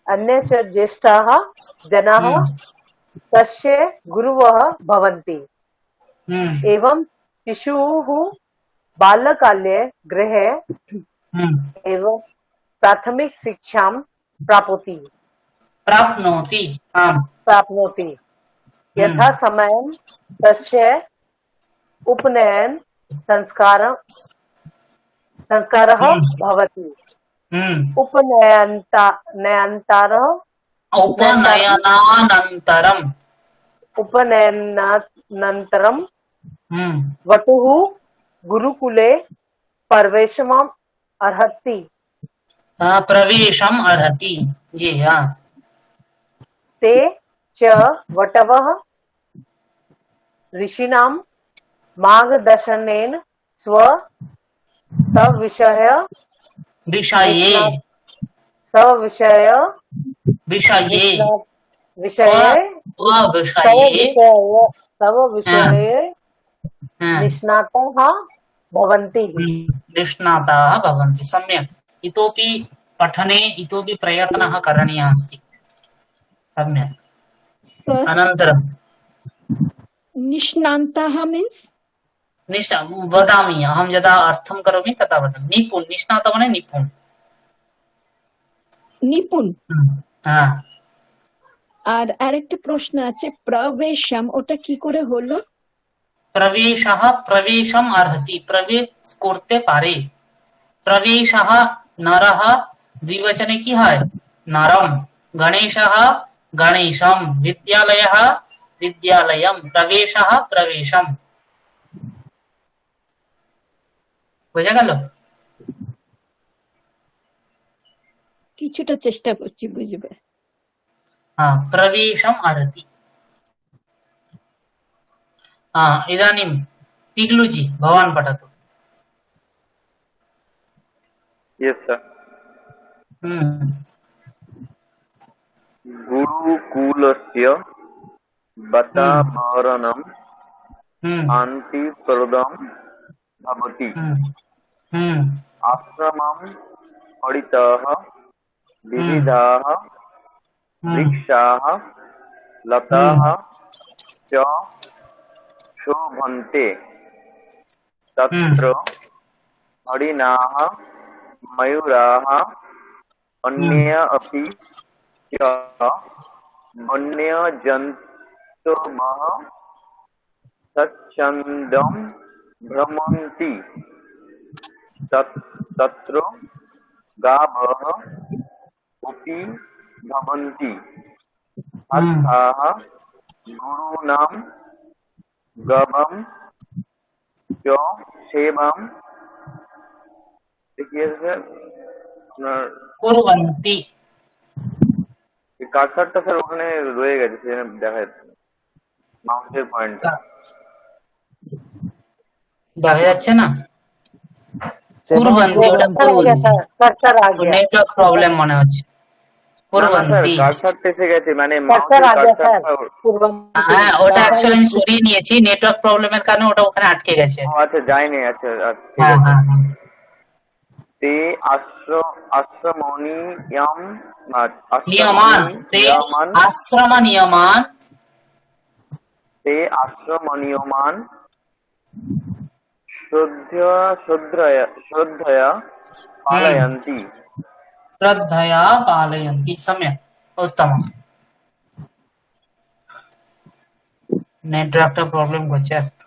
अन्ये च ज्येष्ठाः जनाः हम्म, तस्य गुरवः भवन्ति हम्म, एवं शिशुः बाल्यकाले गृहे हम्म, एव प्राथमिक शिक्षां प्राप्नोति हाँ, यथा समयं तस्य उपनयन संस्कारः भवति हम्म, उपनयनानन्तरं हम्म, वटुः गुरुकुले प्रवेशम् अर्हति प्रवेशम् अर्हति जी हाँ, ते च वटवः ऋषीणां मार्गदर्शनेन सविषये निष्णाताः भवन्ति निष्णाताः भवन्ति सम्यक् इतोपि पठने इतोपि प्रयत्नः करणीयः अस्ति सम्यक् अनन्तरं निष्णाताः मीन्स् वदामि अहं यदा अर्थं करोमि तदा वदामि निपुण निष्णात মানে निपुण নিপুণ হ্যাঁ আর আরেকটা প্রশ্ন আছে প্রবেশম ওটা কি করে হলো प्रवेशः प्रवेशम् अर्हति प्रवेश করতে পারে प्रवेशः नरः द्विवचने কি হয় नरम गणेशः गणेशम विद्यालयः विद्यालयम प्रवेशः प्रवेशम বোঝা গেল কিছুটা চেষ্টা করছি বুঝবে हाँ प्रवेशम् अर्हति हाँ इदानीं पिग्लुजी भवान् पठतु यस सर गुरुकुलस्य वातावरणं शान्तिप्रदं भवति आश्रमं परितः विविधाः वृक्षाः लताः च शोभन्ते तत्र हरिणाः मयूराः अन्ये अपि च वन्यजन्तवः स्वच्छन्दं भ्रमन्ति तत्र गावः अपि भवन्ति अर्थाः गुरूणां गवं च सेवां কুর্বন্তি কার্সারটা স্যার ওখানে রয়ে গেছে সেখানে দেখা যাচ্ছে মাউসের পয়েন্টটা দেখা যাচ্ছে না কুর্বন্তি ওটা কুর্বন্তি নেটওয়ার্ক প্রবলেম মনে হচ্ছে কুর্বন্তি কার্সারটা এসে গেছে মানে হ্যাঁ ওটা অ্যাকচুয়ালি আমি সরিয়ে নিয়েছি নেটওয়ার্ক প্রবলেমের কারণে ওটা ওখানে আটকে গেছে আচ্ছা যায়নি আচ্ছা হ্যাঁ হ্যাঁ ते आश्रमनियम नियमान ते आश्रम नियमान ते आश्रमनियमान श्रद्धया पालयन्ति श्रद्धया पालयन्ति सम्यक् उत्तमम् নেটওয়ার্কটা প্রবলেম করছে একটু।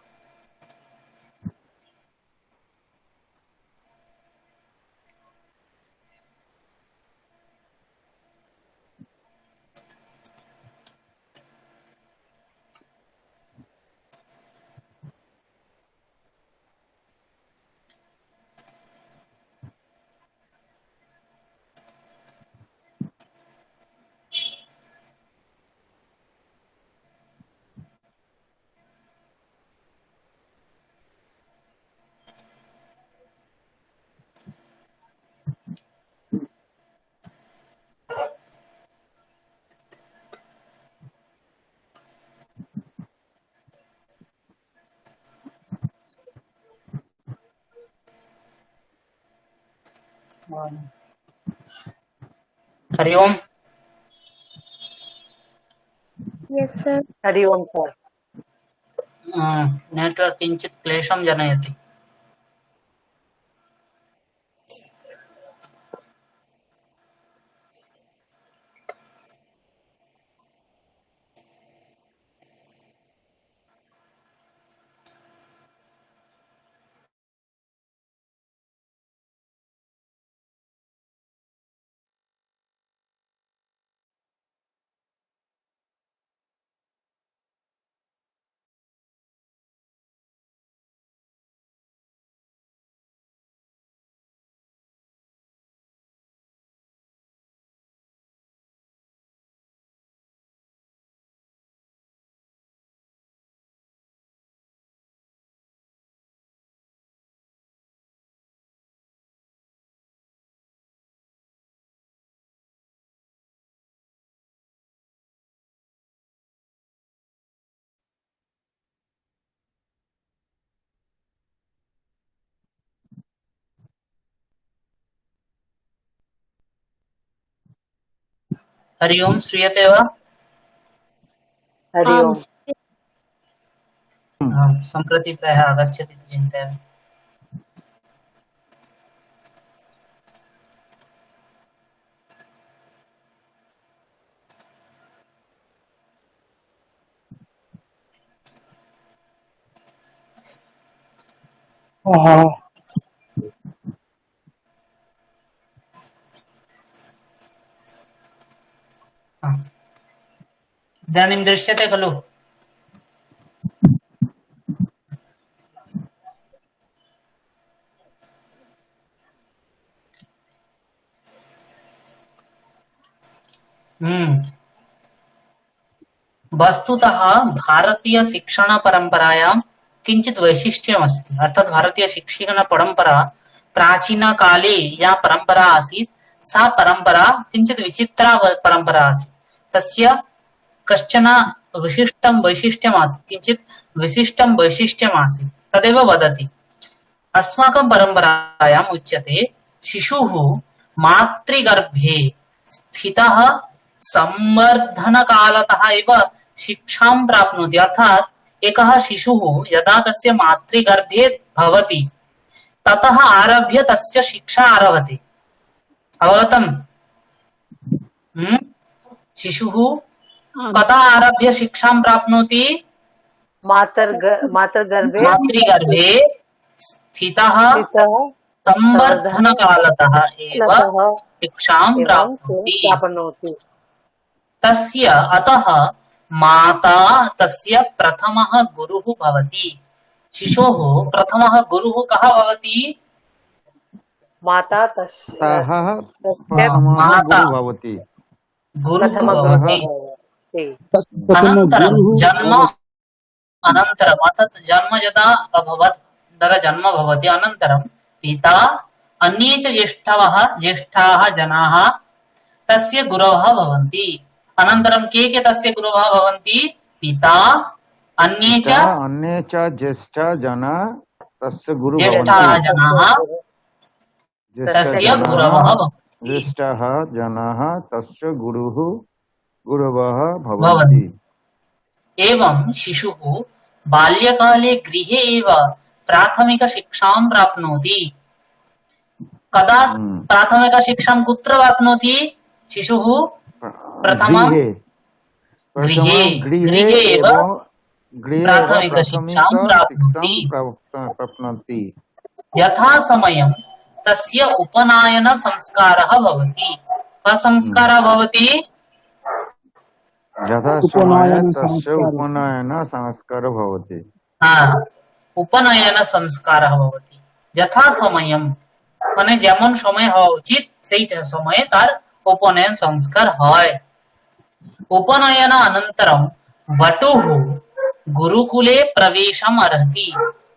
हरि ओम। Yes, sir. हरि ओम सर। नेटवर्क किंचित क्लेशं जनयति। हरि ओम, श्रूयते वा? हरि ओम। सम्प्रति प्रायः आगच्छति इति चिन्तयामि। इदानीं दृश्यते खलु? वस्तुतः भारतीय शिक्षण परंपरायां किंचित वैशिष्ट्यमस्ति। अर्थात भारतीय शिक्षण परंपरा प्राचीन काले या परंपरा आसीत् सा परंपरा किंचित विचित्रा परंपरा आसीत्। तस्य कश्चन विशिष्टं वैशिष्ट्यमासीत्, किंचित विशिष्टं वैशिष्ट्यमासीत्। तदेव वदति। अस्माकं परंपरायाम् उच्यते शिशुः मातृगर्भे स्थितः संवर्धनकालतः एव शिक्षां प्राप्नोति। अर्थात एकः शिशुः यदा तस्य मातृगर्भे भवति ततः आरभ्य तस्य शिक्षा आरभते। अवगतम्? शिशुः कदा आरभ्य शिक्षां प्राप्नोति? मातृगर्भे स्थितः संवर्धनकालतः एव शिक्षां प्राप्नोति। तस्य अतः माता तस्य प्रथमः गुरुः भवति। शिशोः प्रथमः गुरुः कः भवति? माता तस्य माता भवति। गुरुः भवति। अनन्तरं जन्म अनन्तरम् अर्थात् जन्म यदा अभवत् तदा जन्म भवति। अनन्तरं पिता अन्ये च ज्येष्ठाः जनाः तस्य गुरवः भवन्ति। अनन्तरं के तस्य गुरवः भवन्ति? पिता अन्ये च ज्येष्ठाः जनाः तस्य गुरुः ज्येष्ठाः जनाः तस्य गुरवः भवन्ति। ज्येष्ठाः जनाः तस्य गुरवः भवन्ति। एवं शिशुः बाल्यकाले गृहे एव प्राथमिक शिक्षां प्राप्नोति। कदा प्राथमिक शिक्षां कुत्र प्राप्नोति शिशुः? प्रथमं गृहे एव गृहे एव प्राथमिकशिक्षां प्राप्नोति प्राप्नोति। यथा समयं तस्य उपनयन संस्कारः भवति। कः संस्कारः भवति? यथा समय तस्य उपनयन संस्कारः भवति। उपनयन संस्कारः भवति। यथा समयं মানে যেমন সময় হওয়া উচিত সেইটা সময়ে তার উপনয়ন সংস্কার হয়। उपनयन अनन्तरं वटुः गुरुकुले प्रवेशम् अर्हति।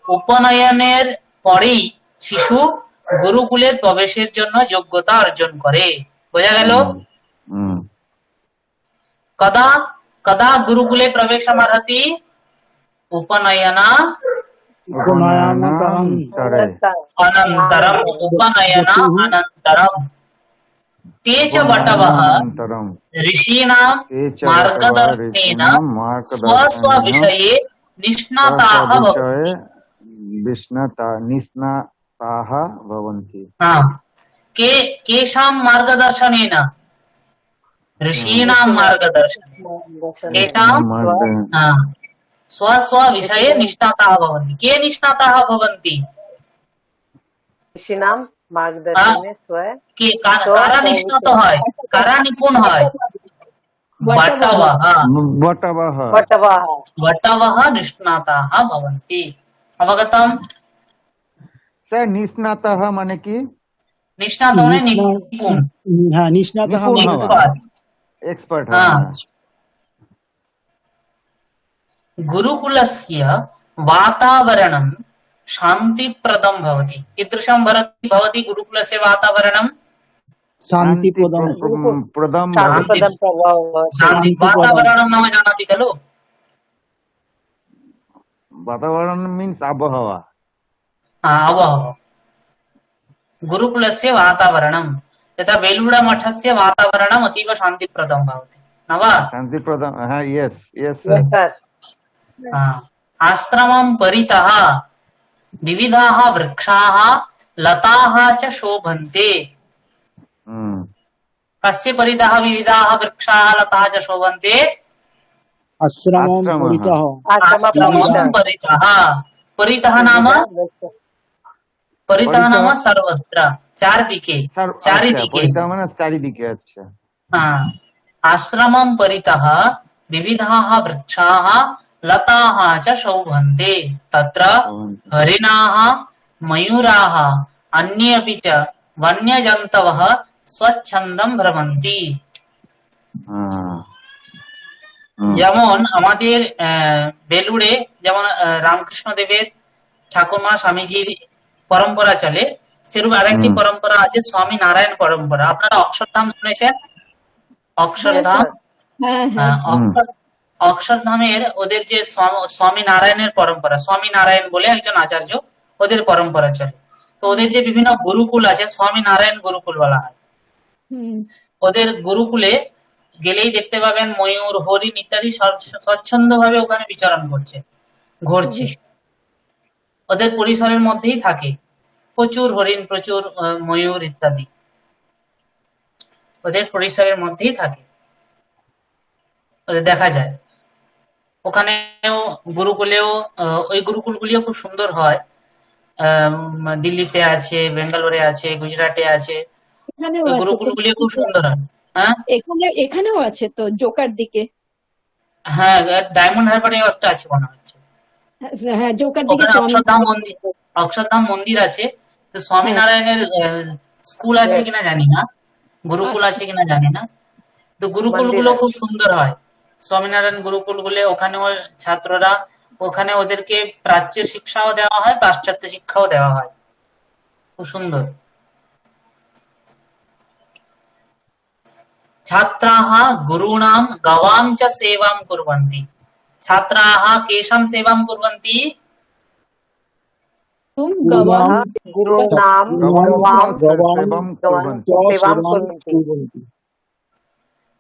उपनयনের পরেই শিশু গুরুকুলের প্রবেশের জন্য যোগ্যতা অর্জন করে। বোঝা গেল? कदा कदा गुरुकुले प्रवेशम् अर्हति? अनन्तरम् उपनयन अनन्तरम् ते च वटवः ऋषीणां मार्गदर्शनेन स्वस्वविषये निष्णाताः भवन्ति। केषां मार्गदर्शनेन? ऋषीणां मार्गदर्शनेन केषां स्वस्वविषये निष्णाताः भवन्ति। के निष्णाताः भवन्ति? ऋषीणां मार्गदर्शने के कारा निष्णात হয়? कारा निपुण হয়? वटवः निष्णाताः भवन्ति। अवगतम्? सर निष्णातः माने कि? निष्णात माने निपुण। हाँ, निष्णातः एक्सपर्ट। गुरुकुलस्य वातावरणं शान्तिप्रदं भवति। कीदृशं भवति गुरुकुलस्य वातावरणं? शान्तिप्रदं। वातावरणं नाम जानाति खलु? वातावरण मीन्स आबहवा। आबहवा। गुरुकुलस्य वातावरणं यथा बेलूडा मठस्य वातावरणम् अतीव शान्तिप्रदं भवति न वा? शान्तिप्रदं, यस यस। आश्रमं परितः विविधाः वृक्षाः लताः च शोभन्ते। कस्य परितः विविधाः वृक्षाः लताः च शोभन्ते? आश्रमं परितः। परितः नाम सर्वत्र, चारिदिके। चारिदिके। अच्छा। आश्रमं परितः विविधाः वृक्षाः लताः च शोभन्ते। तत्र हरिणाः, मयूराः, अन्ये अपि च वन्यजन्तवः स्वच्छन्दं भ्रमन्ति। যেমন আমাদের বেলুড়ে যেমন রামকৃষ্ণ দেবের ঠাকুরমা স্বামীজির পরম্পরা চলে, সেরূপ আরেকটি পরম্পরা আছে স্বামী নারায়ণ পরম্পরা। আপনারা অক্ষরধাম শুনেছেন? অক্ষরধাম, অক্ষরধামের ওদের যে স্বামী নারায়ণের পরম্পরা, স্বামী নারায়ণ বলে একজন আচার্য, ওদের পরম্পরা চলে। তো ওদের যে বিভিন্ন গুরুকুল আছে, স্বামী নারায়ণ গুরুকুল বলা হয়। ওদের গুরুকুলে গেলেই দেখতে পাবেন ময়ূর, হরিণ ইত্যাদি স্বচ্ছন্দ ভাবে ওখানে বিচরণ করছে, ঘুরছে। ওদের পরিসরের মধ্যেই থাকে, প্রচুর হরিণ, প্রচুর ময়ূর ইত্যাদি ওদের পরিসরের মধ্যেই থাকে, ওদের দেখা যায়। ওখানেও গুরুকুলেও ওই গুরুকুলগুলিও খুব সুন্দর হয়। দিল্লিতে আছে, বেঙ্গালোরে আছে, গুজরাটে আছে, ওই গুরুকুলগুলি খুব সুন্দর হয়। এখানেও আছে তো জোকার দিকে। হ্যাঁ, ডায়মন্ড হারবারে একটা আছে মনে হচ্ছে। হ্যাঁ, জোকার দিকে অক্ষরধাম মন্দির আছে। তো স্বামীনারায়ণের স্কুল আছে কিনা জানি না, গুরুকুল আছে কিনা জানি না। তো গুরুকুল গুলো খুব সুন্দর হয়, স্বামীনারায়ণ গুরুকুল গুলো। ওখানেও ছাত্ররা, ওখানে ওদেরকে প্রাচ্যের শিক্ষাও দেওয়া হয়, পাশ্চাত্য শিক্ষাও দেওয়া হয়, খুব সুন্দর। छात्राः गुरूणां गवां च सेवां कुर्वन्ति। छात्राः केषां सेवां कुर्वन्ति?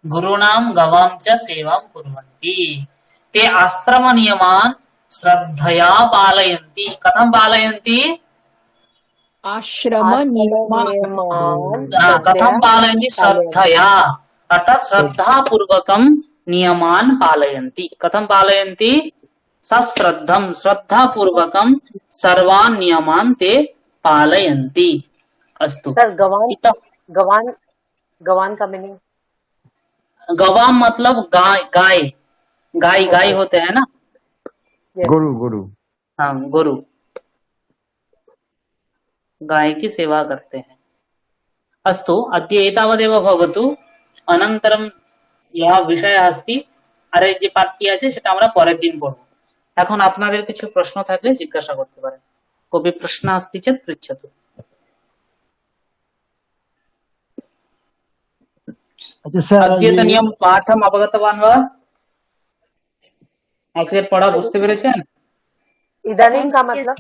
गुरूणां गवां च सेवां कुर्वन्ति। ते आश्रम नियमान् श्रद्धया पालयन्ति। कथं पालयन्ति? कथं पालयन्ति? श्रद्धया, अर्थात श्रद्धा पूर्वकं नियमान् पालयन्ति। कथं पालयन्ति? सश्रद्धम श्रद्धापूर्वकम सर्वान् नियमान् ते पालयन्ति। अस्तु। सर गवान इतः गवान गवान का मीनिंग? गवाम मतलब गाय, गाय गाय गाय ओके। होते हैं ना। यस। গরু গরু हाँ, गुरु गाय की सेवा करते हैं। अस्तु, अद्य एतावदेव भवतु। अनन्तरं यह বিষয় अस्ति, আর এই যে পাঠটি আছে সেটা আমরা পরের দিন পড়ব। এখন আপনাদের কিছু প্রশ্ন থাকলে জিজ্ঞাসা করতে পারেন। কবি প্রশ্ন अस्ति चेत् पृच्छतु। अच्छा सर, ये अद्यतनीयं पाठम् अवगतवान् वा? আজকের পড়া বুঝতে পেরেছেন? इदानीम का मतलब?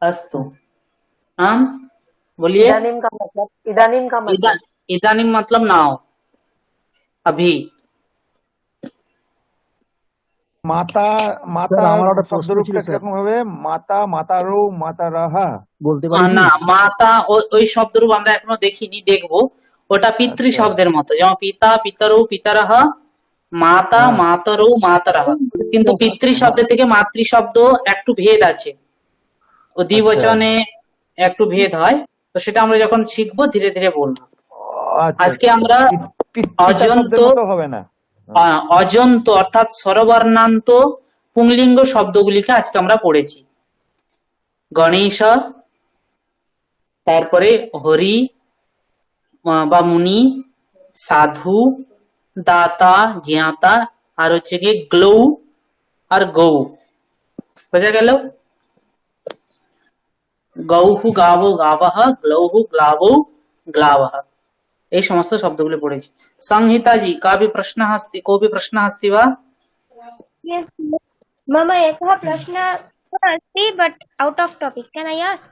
अस्तु। आम बोलिए। इदानीम का मतलब? इदानीम का मतलब? इदानीं मतलब नाउ, अभी। মাতা স্যার মাতা আমার একটা প্রশ্ন ছিল শব্দরূপটা স্যার, কিরকম হবে? মাতা মাতারো মাতারাহা। বলতে পারি কি? না, মাতা ওই শব্দরূপ আমরা এখনো দেখিনি, দেখবো। ওটা পিতৃ আচ্ছা শব্দের মতো, যেমন পিতা পিতরৌ পিতরঃ, মাতা হ্যাঁ মাতরৌ মাতরঃ। কিন্তু পিতৃ শব্দের থেকে মাতৃ শব্দ একটু ভেদ আছে, ও আচ্ছা দ্বিবচনে একটু ভেদ হয়। তো সেটা আমরা যখন শিখবো ধীরে ধীরে বলবো। আচ্ছা আজকে আচ্ছা আমরা পিতা অজন্ত শব্দের মতো হবে না। অজন্ত অর্থাৎ স্বরবর্ণান্ত পুংলিঙ্গ শব্দগুলিকে আজকে আমরা পড়েছি। গণেশ, তারপরে হরি বা মুনি, সাধু, দাতা, জ্ঞাতা, আর হচ্ছে কি গ্লৌ আর গৌ। বোঝা গেল? গৌহু গাবো গাবহ, গ্লৌহু গ্লাবৌ গ্লাবহ, এই সমস্ত শব্দগুলো পড়েছি। সংহিতাজি কাপি প্রশ্ন अस्ति, कोऽपि प्रश्नः अस्ति वा? Yes, मम एकः प्रश्नः अस्ति but out of topic, can I ask?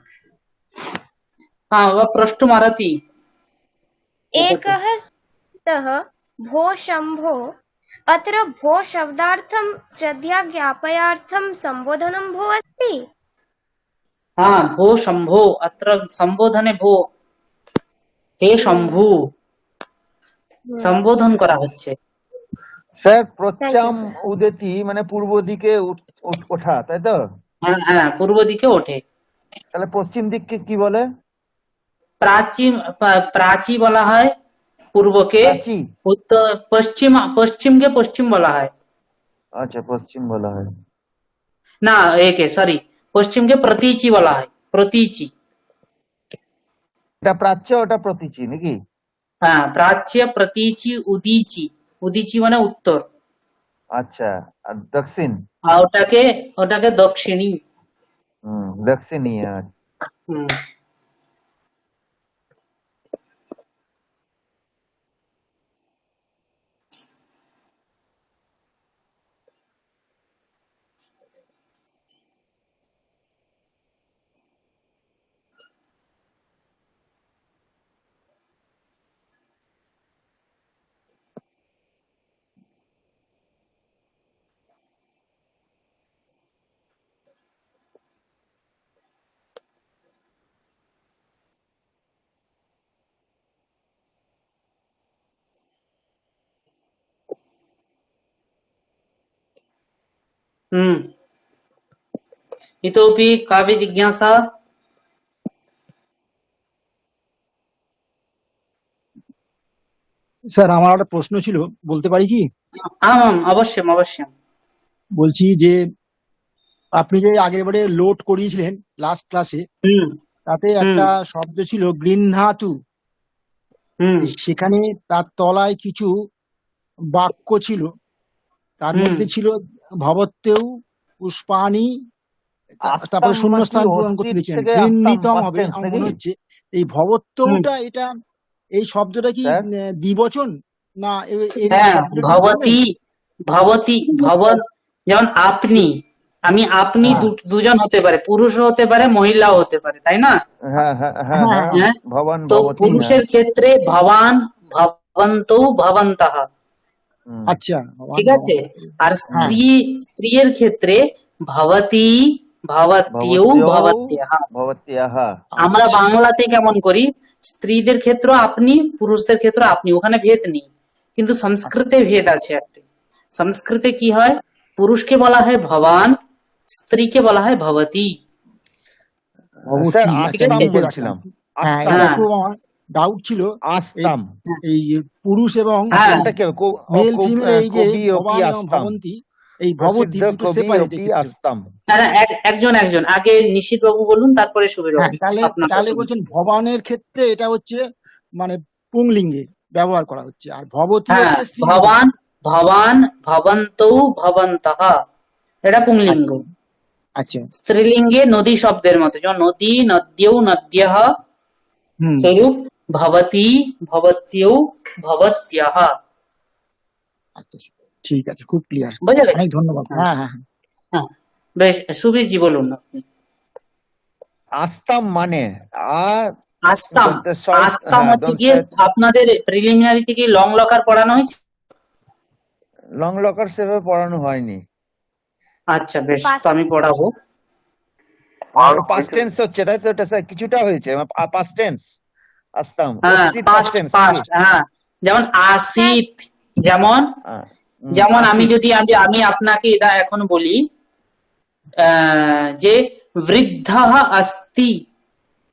हाँ, वा प्रष्टुमर्हति। एकः सः भो शम्भो, अत्र भो शब्दार्थं श्रद्धा ज्ञापयार्थं संबोधनं भो अस्ति। हाँ, भो शंभो, अत्र संबोधने भो, हे शंभु সম্বোধন করা হচ্ছে। স্যার थैंक यू প্রচ্ছাম सर। উদেতি মানে পূর্ব দিকে ওঠা, তাই তো? হ্যাঁ হ্যাঁ, পূর্ব দিকে ওঠে। তাহলে পশ্চিম দিককে কি বলে? প্রাচী, প্রাচী বলা হয় পূর্বকে, প্রাচী। উত্তর পশ্চিম, পশ্চিমকে পশ্চিম বলা হয়। আচ্ছা পশ্চিম বলা হয়। না, একে সরি, পশ্চিমকে প্রতীচী বলা হয়, প্রতীচী। এটা প্রাচ্য, ওটা প্রতীচী নাকি? হ্যাঁ, প্রাচ্য, প্রতীচী, উদীচী। উদীচী মানে উত্তর, আচ্ছা আর দক্ষিণ? আর ওটাকে ওটাকে দক্ষিণী। দক্ষিণী। হুম। इतोपि कापि जिज्ञासा? স্যার আমার একটা প্রশ্ন ছিল, বলতে পারি কি? आम् आम्, अवश्यम् अवश्यम्। বলছি যে আপনি যে আগের বারে লোড করিয়েছিলেন লাস্ট ক্লাসে, হুম তাতে হুম একটা শব্দ ছিল গৃহ্ণাতু, হুম সেখানে তার তলায় কিছু বাক্য ছিল, তার হুম মধ্যে ছিল ভবত্যেউ পুষ্পাণি, তারপরে আস্তাম শূন্যস্থান নাকি পূরণ করতে অস্তিত দিয়েছেন, থেকে আস্তাম গৃহীতম past হবে tense আমার নাকি? মনে হচ্ছে। এই হুম। ভবত্যউটা, এটা এই শব্দটা কি স্যার দ্বিবচন না এর হ্যাঁ, শব্দটা কি বলবেন? ভবতি, ভবতি, ভবত, যেমন আপনি, আমি, আপনি হ্যাঁ দুজন হতে পারে, পুরুষও হতে পারে, মহিলাও হতে পারে, তাই না? হ্যাঁ হ্যাঁ হ্যাঁ হ্যাঁ হ্যাঁ হ্যাঁ, ভবন তো ভবতী। হ্যাঁ পুরুষের ক্ষেত্রে ভবান, ভবন্তৌ, ভবন্তঃ, আচ্ছা, ভবান ঠিক আছে। ভবন্ত। আর হ্যাঁ স্ত্রীর ক্ষেত্রে ভবতি, ভবত্যৌ, ভবত্যৌ ভবত্যঃ। ভবত্যাহ। আমরা আচ্ছা বাংলাতে কেমন করি, স্ত্রীদের ক্ষেত্রে আপনি, পুরুষদের ক্ষেত্রে আপনি, ওখানে ভেদ নেই। কিন্তু সংস্কৃতে ভেদ আছে একটি। সংস্কৃতে কি হয়, পুরুষকে বলা হয় ভবান, স্ত্রীকে বলা হয় ভবতী। স্যার অবশ্যই ঠিক আস্তাম আছে? লিখে বলছিলাম, রাখলাম। হ্যাঁ, আস্তাম, এটা হ্যাঁ খুব আমার ডাউট ছিল। এই আস্তাম। এই পুরুষ এবং হ্যাঁ এটা কি মেল ফিমেল এই যে কবি অপি ভবান এবং আস্তাম, ভবন্তী, এই ভবতী প্রসিদ্ধ দুটো কবি সেপারেট অপি এক্ষেত্রে হচ্ছে। আস্তাম। তারা একজন একজন, আগে নিশীথ বাবু বলুন, তারপরে সুবীর হ্যাঁ, বাবু, তাহলে আপনারটা তাহলে শুনুন। বলছেন ভবানের ক্ষেত্রে এটা হচ্ছে মানে পুংলিঙ্গে ব্যবহার করা হচ্ছে, আর ভবতী হ্যাঁ, হচ্ছে স্ত্রীলিঙ্গে। ভবান, ভবান, ভবন্তৌ, ভবন্তঃ, এটা পুংলিঙ্গ। আচ্ছা। স্ত্রীলিঙ্গে নদী শব্দের মতো, যেমন নদী, নদ্যৌ, নদ্যঃ, হুম। সেরূপ ভবতী, ভবত্যৌ, ভবত্যঃ। আচ্ছা, ঠিক আছে, খুব ক্লিয়ার। বোঝা গেছে? অনেক ধন্যবাদ। হ্যাঁ হ্যাঁ হ্যাঁ হ্যাঁ। হ্যাঁ, বেশ। সুবীরজি বলুন আপনি। আস্তাম মানে আস্তাম, আস্তাম হচ্ছে গিয়ে আপনাদের প্রিলিমিনারিতে কি লং লকার পড়ানো হয়েছে? লং লকার সেভাবে পড়ানো হয়নি। আচ্ছা বেশ, তো আমি পড়াবো। পাস্ট টেন্স হচ্ছে তাই তো, এটা স্যার কিছুটা হয়েছে পাস্ট টেন্স। আস্তাম হ্যাঁ, অতীত পাস্ট টেন্স নাকি? পাস্ট, হ্যাঁ। যেমন আসিত, যেমন আমি আসিত। যদি আমি আপনাকে এটা এখন বলি যে বৃদ্ধः अस्ति,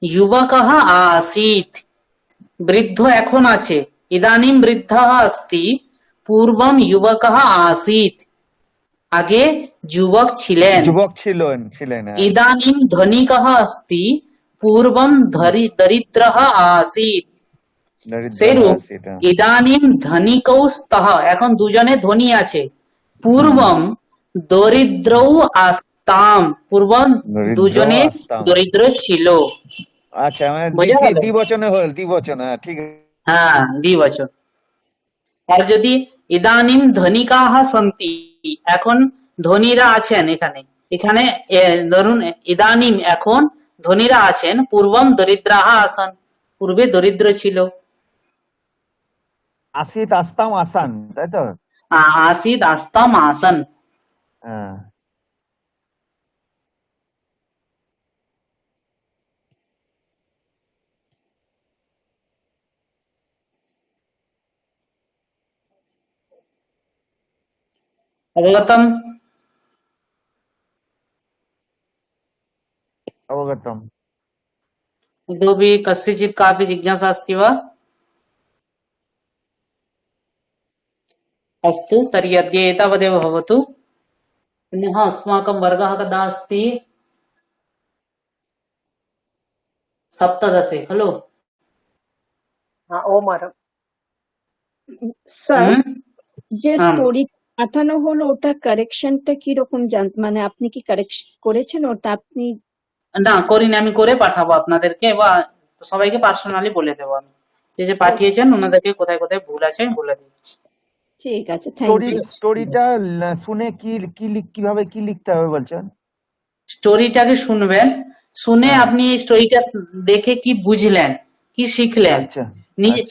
যুবকः आसीत्। বৃদ্ধ এখন আছে, ইদানিম বৃদ্ধः अस्ति, পূর্বম যুবকः आसीत्। আগে যুবক ছিলেন। যুবক ছিলেন হ্যাঁ। ইদানিম ধনিকः अस्ति, পূর্বম দরিদ্রः आसीत्। দরিদ্র সেরূপ আছে এটা। ইদানিম ধনিকৌ স্তঃ, এখন দুজনে ধনী আছে। পূর্বম দরিদ্রৌ আস্তাম, পূর্বম দরিদ্র দুজনে আস্তাম। দরিদ্র ছিল। আচ্ছা মানে বোঝা গেল? দ্বিবচনে হল, দ্বিবচন, হ্যাঁ ঠিক আছে। হ্যাঁ, দ্বিবচন। আর যদি ইদানিম ধনিকাহ সন্তি, এখন ধনীরা আছেন, এখানে এখানে ধরুন ইদানিম এখন ধনীরা আছেন, পূর্বম দরিদ্রাহ আসন, পূর্বে দরিদ্র ছিল। আসিত আস্তাম আসান তাই তো। आसीत् आस्ताम् आसन्। হ্যাঁ अवगतम्? অবগতম। इतोपि कस्यचित् कापि जिज्ञासा अस्ति वा? अस्तु, तर्हि अद्य एतावदेव भवतु। पुनः अस्माकं वर्गः कदा अस्ति? 17 खलु? हाँ ओ मैडम। স্যার যে हाँ, স্টোরি পাঠানো হলো ওটা কারেকশনটা কি রকম মানে আপনি কি কারেকশন করেছেন ওটা? আপনি না করিনি, আমি করে পাঠাবো আপনাদেরকে, বা সবাইকে পার্সোনালি বলে দেবো আমি, যে পাঠিয়েছেন ওনাদেরকে কোথায় কোথায় ভুল আছে আমি বলে দিচ্ছি। ঠিক আছে, থ্যাংক ইউ। স্টোরিটা শুনে কিভাবে কি লিখতে হবে বলছেন? স্টোরিটাকে শুনবেন, শুনে হ্যাঁ। আপনি স্টোরিটা দেখে কি বুঝলেন, কি শিখলেন, আচ্ছা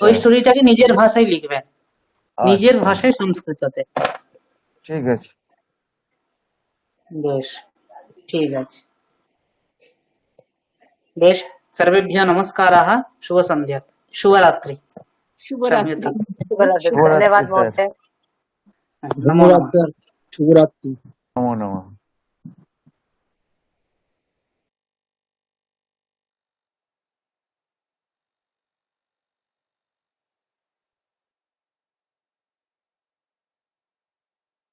ওই স্টোরিটাকে নিজের ভাষায় লিখবেন, নিজের আচ্ছা, ভাষায়, সংস্কৃততে। ঠিক আছে। বেশ, ঠিক আছে। বেশ, সর্বেভ্যः নমস্কারাः, শুভ সন্ধ্যা, শুভরাত্রি। শুভরাত্রি। धन्यवाद শুভরাত্রি बहुत স্যার। है। নমো নমঃ। ধন্যবাদ স্যার, শুভরাত্রি। নমো নমঃ।